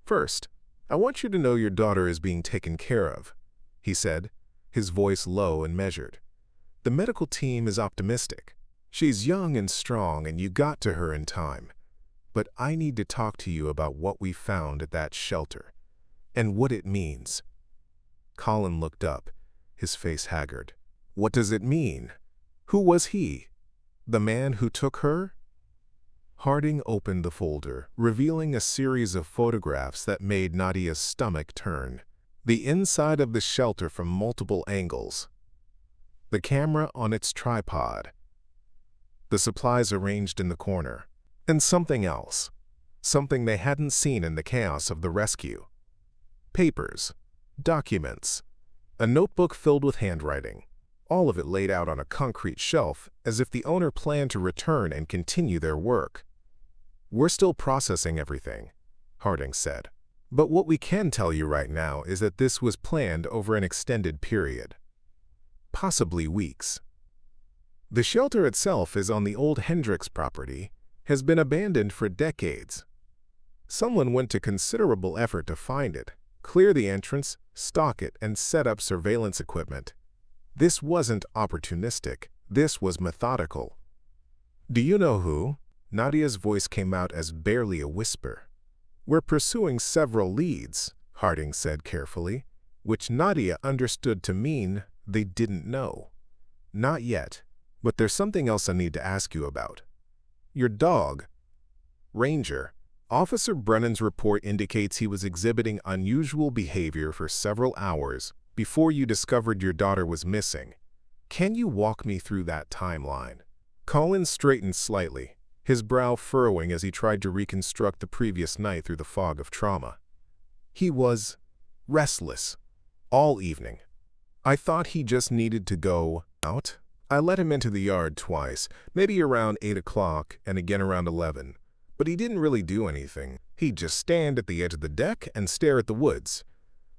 "First, I want you to know your daughter is being taken care of," he said, his voice low and measured. "The medical team is optimistic. She's young and strong and you got to her in time. But I need to talk to you about what we found at that shelter. And what it means." Colin looked up, his face haggard. "What does it mean? Who was he? The man who took her?" Harding opened the folder, revealing a series of photographs that made Nadia's stomach turn. The inside of the shelter from multiple angles. The camera on its tripod. The supplies arranged in the corner. And something else. Something they hadn't seen in the chaos of the rescue. Papers, documents, a notebook filled with handwriting, all of it laid out on a concrete shelf as if the owner planned to return and continue their work. "We're still processing everything," Harding said. "But what we can tell you right now is that this was planned over an extended period. Possibly weeks. The shelter itself is on the old Hendricks property, has been abandoned for decades. Someone went to considerable effort to find it, clear the entrance, stock it, and set up surveillance equipment. This wasn't opportunistic. This was methodical." "Do you know who?" Nadia's voice came out as barely a whisper. "We're pursuing several leads," Harding said carefully, which Nadia understood to mean they didn't know. "Not yet, but there's something else I need to ask you about. Your dog, Ranger. Officer Brennan's report indicates he was exhibiting unusual behavior for several hours before you discovered your daughter was missing. Can you walk me through that timeline?" Colin straightened slightly, his brow furrowing as he tried to reconstruct the previous night through the fog of trauma. He was restless all evening. "I thought he just needed to go out. I let him into the yard twice, maybe around 8 o'clock and again around 11. But he didn't really do anything. He'd just stand at the edge of the deck and stare at the woods.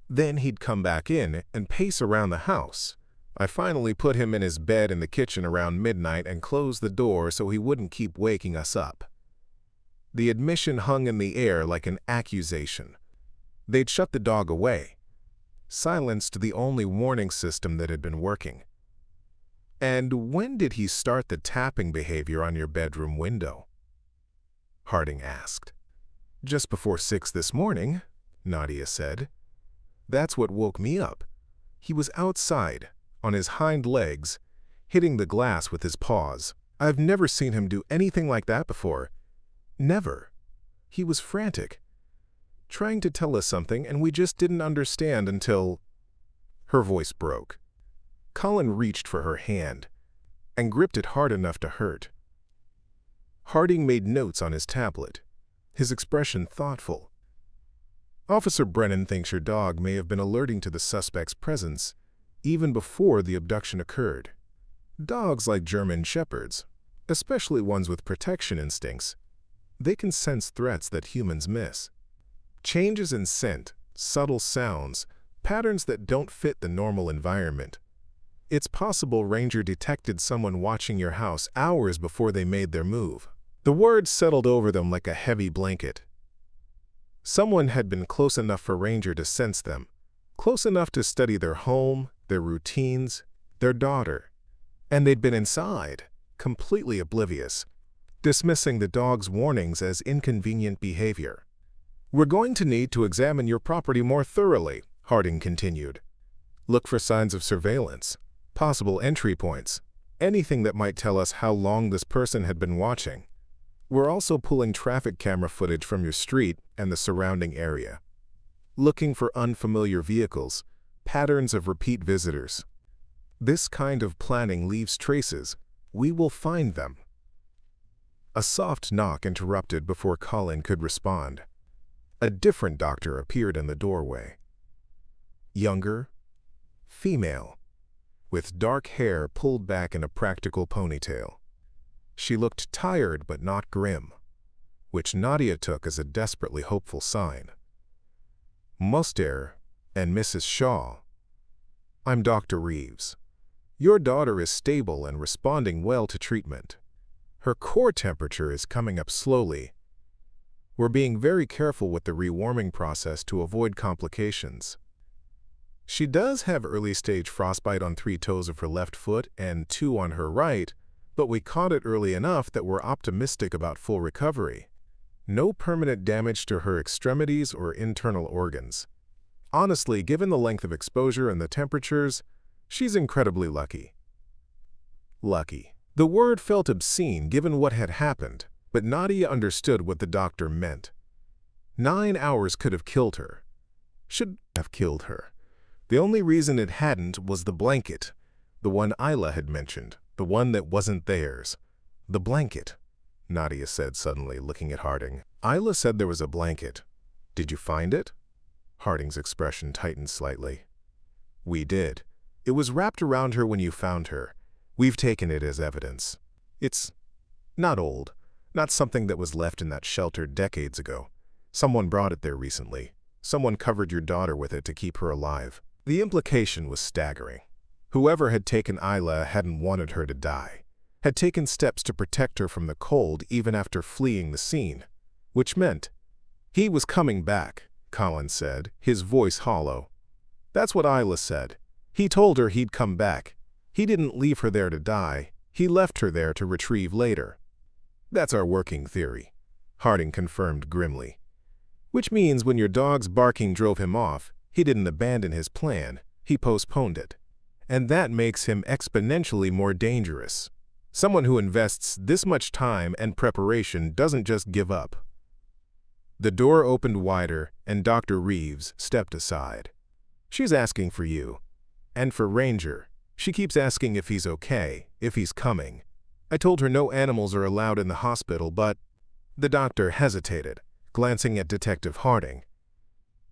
Then he'd come back in and pace around the house. I finally put him in his bed in the kitchen around midnight and closed the door so he wouldn't keep waking us up." The admission hung in the air like an accusation. They'd shut the dog away, silenced the only warning system that had been working. "And when did he start the tapping behavior on your bedroom window?" Harding asked. "Just before 6 this morning," Nadia said. "That's what woke me up. He was outside, on his hind legs, hitting the glass with his paws. I've never seen him do anything like that before. Never. He was frantic, trying to tell us something, and we just didn't understand until—" Her voice broke. Colin reached for her hand and gripped it hard enough to hurt. Harding made notes on his tablet, his expression thoughtful. "Officer Brennan thinks your dog may have been alerting to the suspect's presence even before the abduction occurred. Dogs like German shepherds, especially ones with protection instincts, they can sense threats that humans miss. Changes in scent, subtle sounds, patterns that don't fit the normal environment. It's possible Ranger detected someone watching your house hours before they made their move." The words settled over them like a heavy blanket. Someone had been close enough for Ranger to sense them, close enough to study their home, their routines, their daughter. And they'd been inside, completely oblivious, dismissing the dog's warnings as inconvenient behavior. "We're going to need to examine your property more thoroughly," Harding continued. "Look for signs of surveillance, possible entry points, anything that might tell us how long this person had been watching. We're also pulling traffic camera footage from your street and the surrounding area, looking for unfamiliar vehicles, patterns of repeat visitors. This kind of planning leaves traces. We will find them." A soft knock interrupted before Colin could respond. A different doctor appeared in the doorway. Younger, female, with dark hair pulled back in a practical ponytail. She looked tired but not grim, which Nadia took as a desperately hopeful sign. "Muster and Mrs. Shaw. I'm Dr. Reeves. Your daughter is stable and responding well to treatment. Her core temperature is coming up slowly. We're being very careful with the rewarming process to avoid complications. She does have early-stage frostbite on 3 toes of her left foot and 2 on her right, but we caught it early enough that we're optimistic about full recovery. No permanent damage to her extremities or internal organs. Honestly, given the length of exposure and the temperatures, she's incredibly lucky." Lucky. The word felt obscene given what had happened, but Nadia understood what the doctor meant. 9 hours could have killed her. Should have killed her. The only reason it hadn't was the blanket, the one Isla had mentioned. The one that wasn't theirs. "The blanket," Nadia said suddenly, looking at Harding. "Isla said there was a blanket. Did you find it?" Harding's expression tightened slightly. "We did. It was wrapped around her when you found her. We've taken it as evidence. It's not old, not something that was left in that shelter decades ago. Someone brought it there recently. Someone covered your daughter with it to keep her alive." The implication was staggering. Whoever had taken Isla hadn't wanted her to die, had taken steps to protect her from the cold even after fleeing the scene, which meant he was coming back, Colin said, his voice hollow. "That's what Isla said. He told her he'd come back. He didn't leave her there to die. He left her there to retrieve later." "That's our working theory," Harding confirmed grimly. Which means when your dog's barking drove him off, he didn't abandon his plan, he postponed it. And that makes him exponentially more dangerous. Someone who invests this much time and preparation doesn't just give up. The door opened wider, and Dr. Reeves stepped aside. She's asking for you. And for Ranger. She keeps asking if he's okay, if he's coming. I told her no animals are allowed in the hospital, but... The doctor hesitated, glancing at Detective Harding.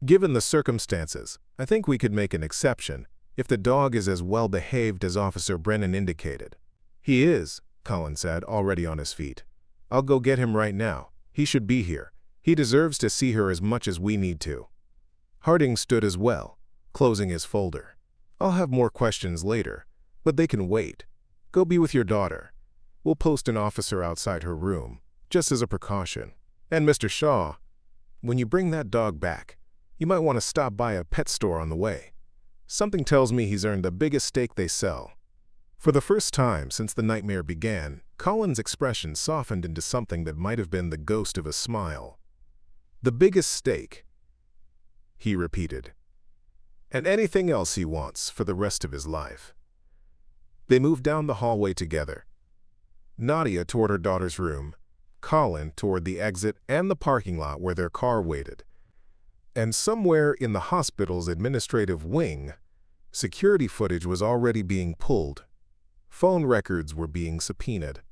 Given the circumstances, I think we could make an exception, if the dog is as well behaved as Officer Brennan indicated. He is, Colin said, already on his feet. I'll go get him right now. He should be here. He deserves to see her as much as we need to. Harding stood as well, closing his folder. I'll have more questions later, but they can wait. Go be with your daughter. We'll post an officer outside her room, just as a precaution. And Mr. Shaw, when you bring that dog back, you might want to stop by a pet store on the way. Something tells me he's earned the biggest steak they sell. For the first time since the nightmare began, Colin's expression softened into something that might have been the ghost of a smile. The biggest steak, he repeated. And anything else he wants for the rest of his life. They moved down the hallway together. Nadia toward her daughter's room, Colin toward the exit and the parking lot where their car waited. And somewhere in the hospital's administrative wing, security footage was already being pulled. Phone records were being subpoenaed.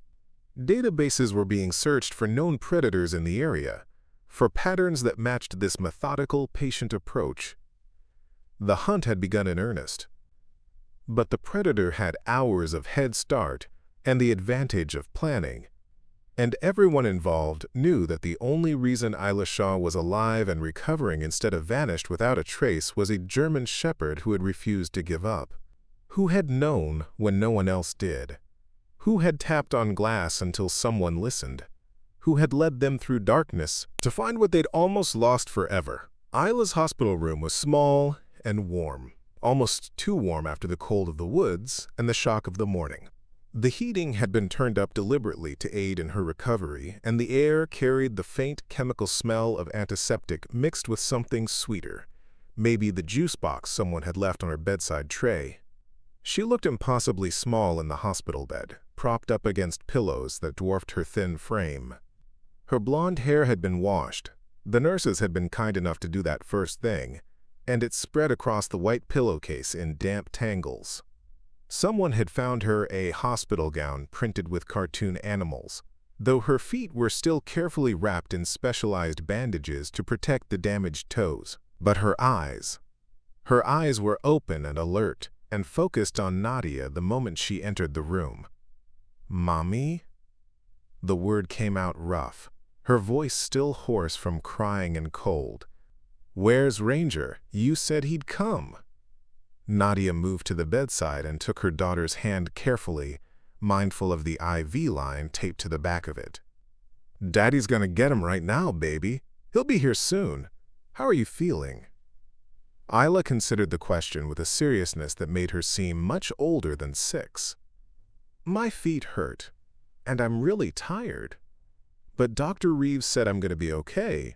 Databases were being searched for known predators in the area, for patterns that matched this methodical, patient approach. The hunt had begun in earnest. But the predator had hours of head start and the advantage of planning. And everyone involved knew that the only reason Isla Shaw was alive and recovering instead of vanished without a trace was a German shepherd who had refused to give up, who had known when no one else did, who had tapped on glass until someone listened, who had led them through darkness to find what they'd almost lost forever. Isla's hospital room was small and warm, almost too warm after the cold of the woods and the shock of the morning. The heating had been turned up deliberately to aid in her recovery, and the air carried the faint chemical smell of antiseptic mixed with something sweeter, maybe the juice box someone had left on her bedside tray. She looked impossibly small in the hospital bed, propped up against pillows that dwarfed her thin frame. Her blonde hair had been washed. The nurses had been kind enough to do that first thing, and it spread across the white pillowcase in damp tangles. Someone had found her a hospital gown printed with cartoon animals, though her feet were still carefully wrapped in specialized bandages to protect the damaged toes. But her eyes were open and alert, and focused on Nadia the moment she entered the room. "Mommy?" The word came out rough, her voice still hoarse from crying and cold. "Where's Ranger? You said he'd come." Nadia moved to the bedside and took her daughter's hand carefully, mindful of the IV line taped to the back of it. "Daddy's gonna get him right now, baby. He'll be here soon. How are you feeling?" Isla considered the question with a seriousness that made her seem much older than 6. "My feet hurt, and I'm really tired. But Dr. Reeves said I'm gonna be okay.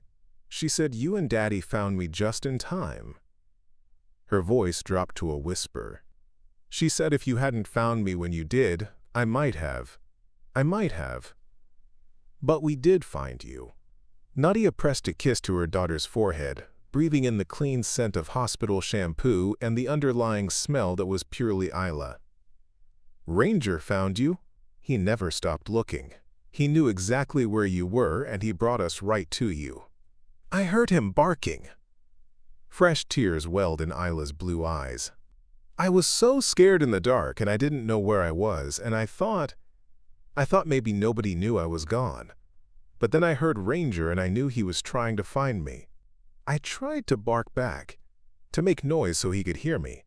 She said you and Daddy found me just in time." Her voice dropped to a whisper. "She said if you hadn't found me when you did, I might have. But we did find you." Nadia pressed a kiss to her daughter's forehead, breathing in the clean scent of hospital shampoo and the underlying smell that was purely Isla. "Ranger found you? He never stopped looking. He knew exactly where you were, and he brought us right to you. I heard him barking." Fresh tears welled in Isla's blue eyes. "I was so scared in the dark, and I didn't know where I was, and I thought maybe nobody knew I was gone. But then I heard Ranger, and I knew he was trying to find me. I tried to bark back, to make noise so he could hear me.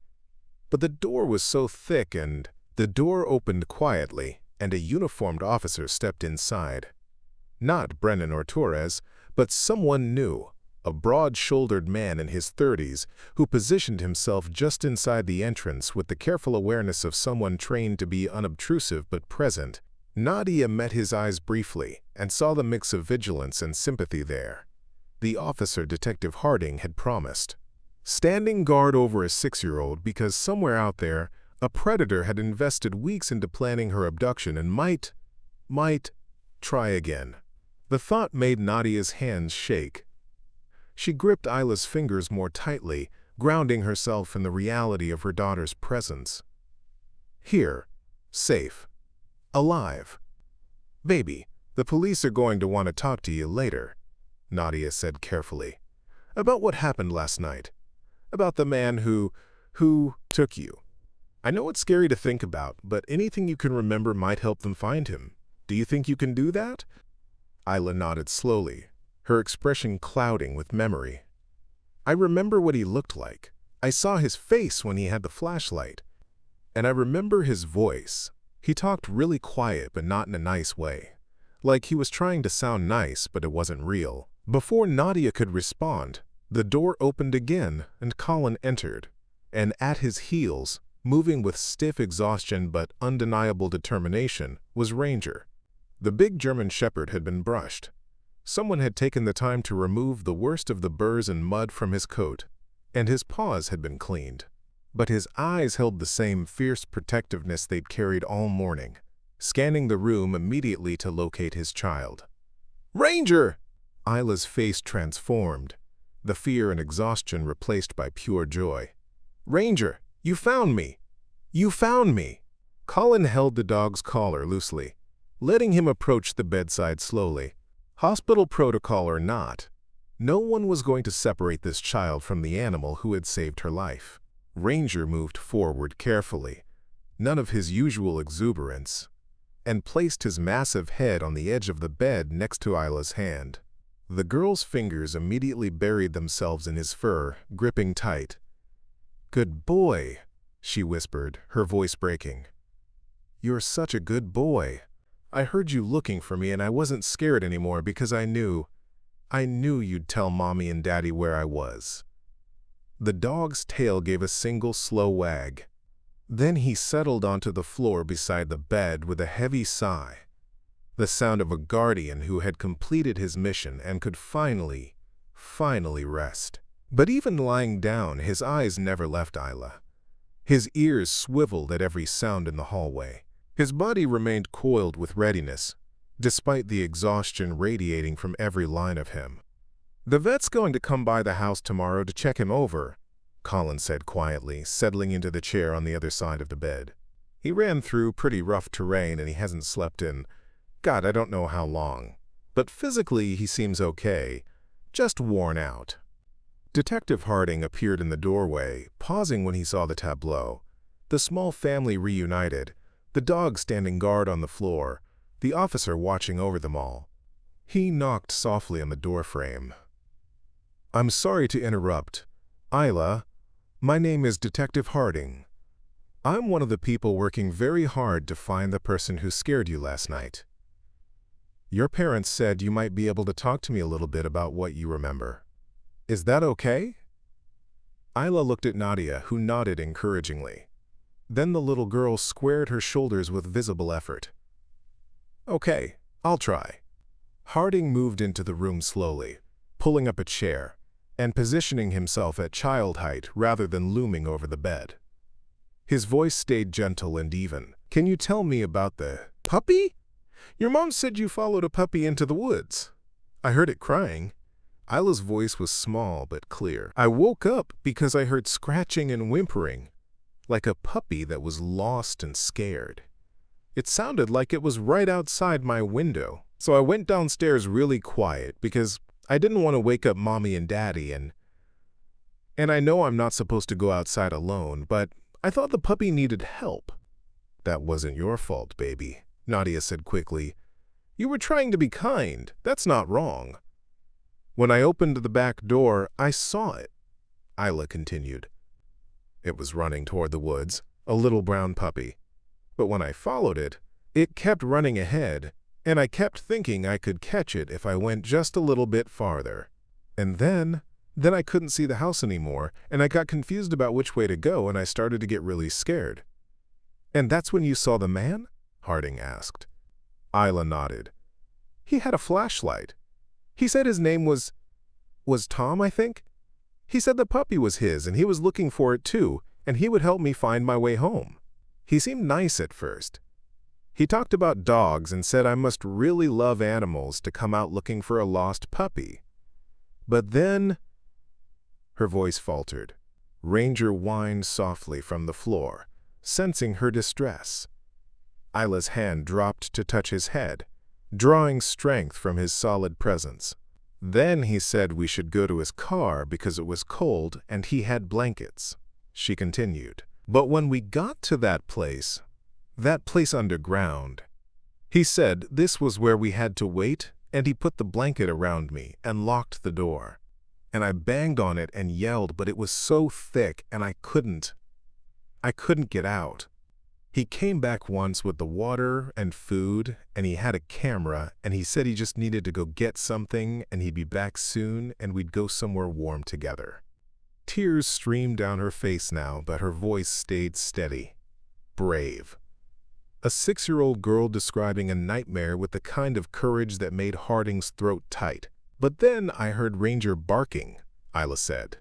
But the door was so thick, and..." The door opened quietly, and a uniformed officer stepped inside. Not Brennan or Torres, but someone new. A broad-shouldered man in his 30s who positioned himself just inside the entrance with the careful awareness of someone trained to be unobtrusive but present. Nadia met his eyes briefly and saw the mix of vigilance and sympathy there. the officer Detective Harding had promised. Standing guard over a 6-year-old because somewhere out there, a predator had invested weeks into planning her abduction and might try again. The thought made Nadia's hands shake. She gripped Isla's fingers more tightly, grounding herself in the reality of her daughter's presence. Here, safe, alive. Baby, the police are going to want to talk to you later, Nadia said carefully. About what happened last night. About the man who took you. I know it's scary to think about, but anything you can remember might help them find him. Do you think you can do that? Isla nodded slowly, her expression clouding with memory. I remember what he looked like. I saw his face when he had the flashlight. And I remember his voice. He talked really quiet but not in a nice way. Like he was trying to sound nice, but it wasn't real. Before Nadia could respond, the door opened again and Colin entered. And at his heels, moving with stiff exhaustion but undeniable determination, was Ranger. The big German shepherd had been brushed. Someone had taken the time to remove the worst of the burrs and mud from his coat, and his paws had been cleaned. But his eyes held the same fierce protectiveness they'd carried all morning, scanning the room immediately to locate his child. "Ranger!" Isla's face transformed, the fear and exhaustion replaced by pure joy. "Ranger, you found me! You found me!" Colin held the dog's collar loosely, letting him approach the bedside slowly. Hospital protocol or not, no one was going to separate this child from the animal who had saved her life. Ranger moved forward carefully, none of his usual exuberance, and placed his massive head on the edge of the bed next to Isla's hand. The girl's fingers immediately buried themselves in his fur, gripping tight. "Good boy," she whispered, her voice breaking. "You're such a good boy. I heard you looking for me and I wasn't scared anymore because I knew you'd tell Mommy and Daddy where I was." The dog's tail gave a single slow wag. Then he settled onto the floor beside the bed with a heavy sigh, the sound of a guardian who had completed his mission and could finally rest. But even lying down, his eyes never left Isla. His ears swiveled at every sound in the hallway. His body remained coiled with readiness, despite the exhaustion radiating from every line of him. "The vet's going to come by the house tomorrow to check him over," Colin said quietly, settling into the chair on the other side of the bed. "He ran through pretty rough terrain and he hasn't slept in, God, I don't know how long. But physically he seems okay, just worn out." Detective Harding appeared in the doorway, pausing when he saw the tableau. The small family reunited, the dog standing guard on the floor, the officer watching over them all. He knocked softly on the doorframe. "I'm sorry to interrupt. Isla, my name is Detective Harding. I'm one of the people working very hard to find the person who scared you last night. Your parents said you might be able to talk to me a little bit about what you remember. Is that okay?" Isla looked at Nadia, who nodded encouragingly. Then the little girl squared her shoulders with visible effort. "Okay, I'll try." Harding moved into the room slowly, pulling up a chair, and positioning himself at child height rather than looming over the bed. His voice stayed gentle and even. "Can you tell me about the puppy? Your mom said you followed a puppy into the woods. I heard it crying." Isla's voice was small but clear. "I woke up because I heard scratching and whimpering, like a puppy that was lost and scared. It sounded like it was right outside my window. So I went downstairs really quiet because I didn't want to wake up Mommy and Daddy, and I know I'm not supposed to go outside alone, but I thought the puppy needed help." "That wasn't your fault, baby," Nadia said quickly. "You were trying to be kind. That's not wrong. When I opened the back door, I saw it," Isla continued. "It was running toward the woods, a little brown puppy. But when I followed it, it kept running ahead, and I kept thinking I could catch it if I went just a little bit farther. And then I couldn't see the house anymore, and I got confused about which way to go, and I started to get really scared." "And that's when you saw the man?" Harding asked. Isla nodded. "He had a flashlight. He said his name was was Tom, I think. He said the puppy was his and he was looking for it too, and he would help me find my way home. He seemed nice at first. He talked about dogs and said I must really love animals to come out looking for a lost puppy. But then, her voice faltered. Ranger whined softly from the floor, sensing her distress. Isla's hand dropped to touch his head, drawing strength from his solid presence. Then he said we should go to his car because it was cold and he had blankets. She continued. But when we got to that place underground, he said this was where we had to wait, and he put the blanket around me and locked the door. And I banged on it and yelled, but it was so thick and I couldn't get out. He came back once with the water and food, and he had a camera, and he said he just needed to go get something and he'd be back soon and we'd go somewhere warm together. Tears streamed down her face now, but her voice stayed steady. Brave. A 6-year-old girl describing a nightmare with the kind of courage that made Harding's throat tight. But then I heard Ranger barking, Isla said.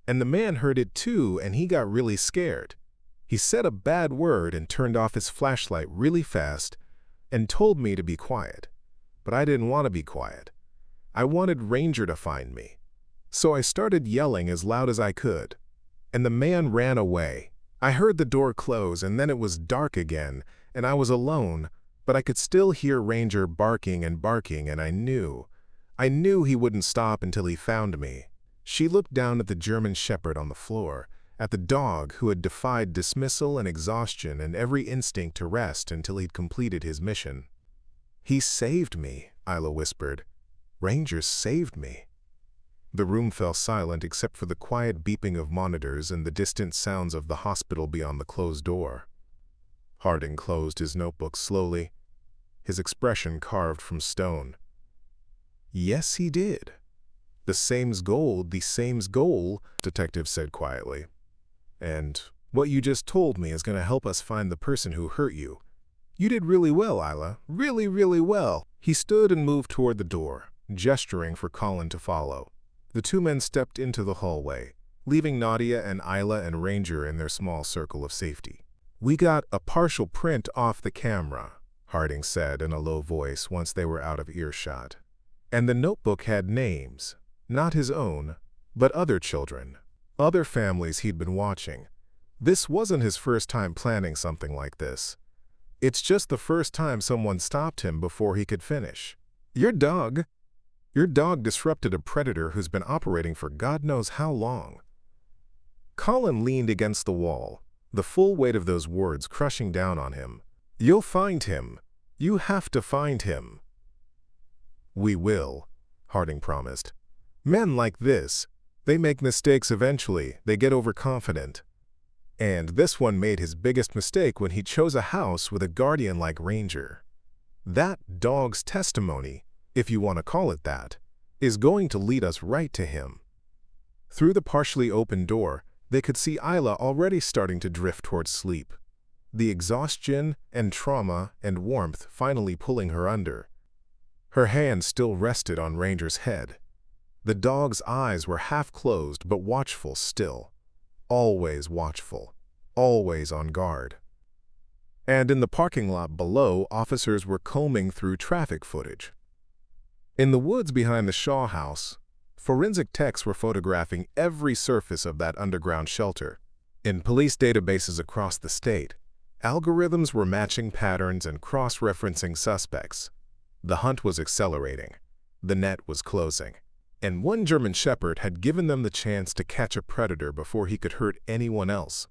And the man heard it too, and he got really scared. He said a bad word and turned off his flashlight really fast and told me to be quiet. But I didn't want to be quiet. I wanted Ranger to find me. So I started yelling as loud as I could. And the man ran away. I heard the door close, and then it was dark again, and I was alone, but I could still hear Ranger barking, and I knew he wouldn't stop until he found me. She looked down at the German Shepherd on the floor, at the dog who had defied dismissal and exhaustion and every instinct to rest until he'd completed his mission. He saved me, Isla whispered. Ranger saved me. The room fell silent except for the quiet beeping of monitors and the distant sounds of the hospital beyond the closed door. Harding closed his notebook slowly, his expression carved from stone. Yes, he did. The same's gold, Detective said quietly. And what you just told me is going to help us find the person who hurt you. You did really well, Isla. Really, really well. He stood and moved toward the door, gesturing for Colin to follow. The two men stepped into the hallway, leaving Nadia and Isla and Ranger in their small circle of safety. We got a partial print off the camera, Harding said in a low voice once they were out of earshot. And the notebook had names, not his own, but other children, other families he'd been watching. This wasn't his first time planning something like this. It's just the first time someone stopped him before he could finish. Your dog disrupted a predator who's been operating for God knows how long. Colin leaned against the wall, the full weight of those words crushing down on him. You'll find him. You have to find him. We will, Harding promised. Men like this, they make mistakes eventually, they get overconfident. And this one made his biggest mistake when he chose a house with a guardian like Ranger. That dog's testimony, if you want to call it that, is going to lead us right to him. Through the partially open door, they could see Isla already starting to drift towards sleep, the exhaustion and trauma and warmth finally pulling her under. Her hand still rested on Ranger's head. The dog's eyes were half closed but watchful still, always watchful, always on guard. And in the parking lot below, officers were combing through traffic footage. In the woods behind the Shaw house, forensic techs were photographing every surface of that underground shelter. In police databases across the state, algorithms were matching patterns and cross-referencing suspects. The hunt was accelerating. The net was closing. And one German Shepherd had given them the chance to catch a predator before he could hurt anyone else.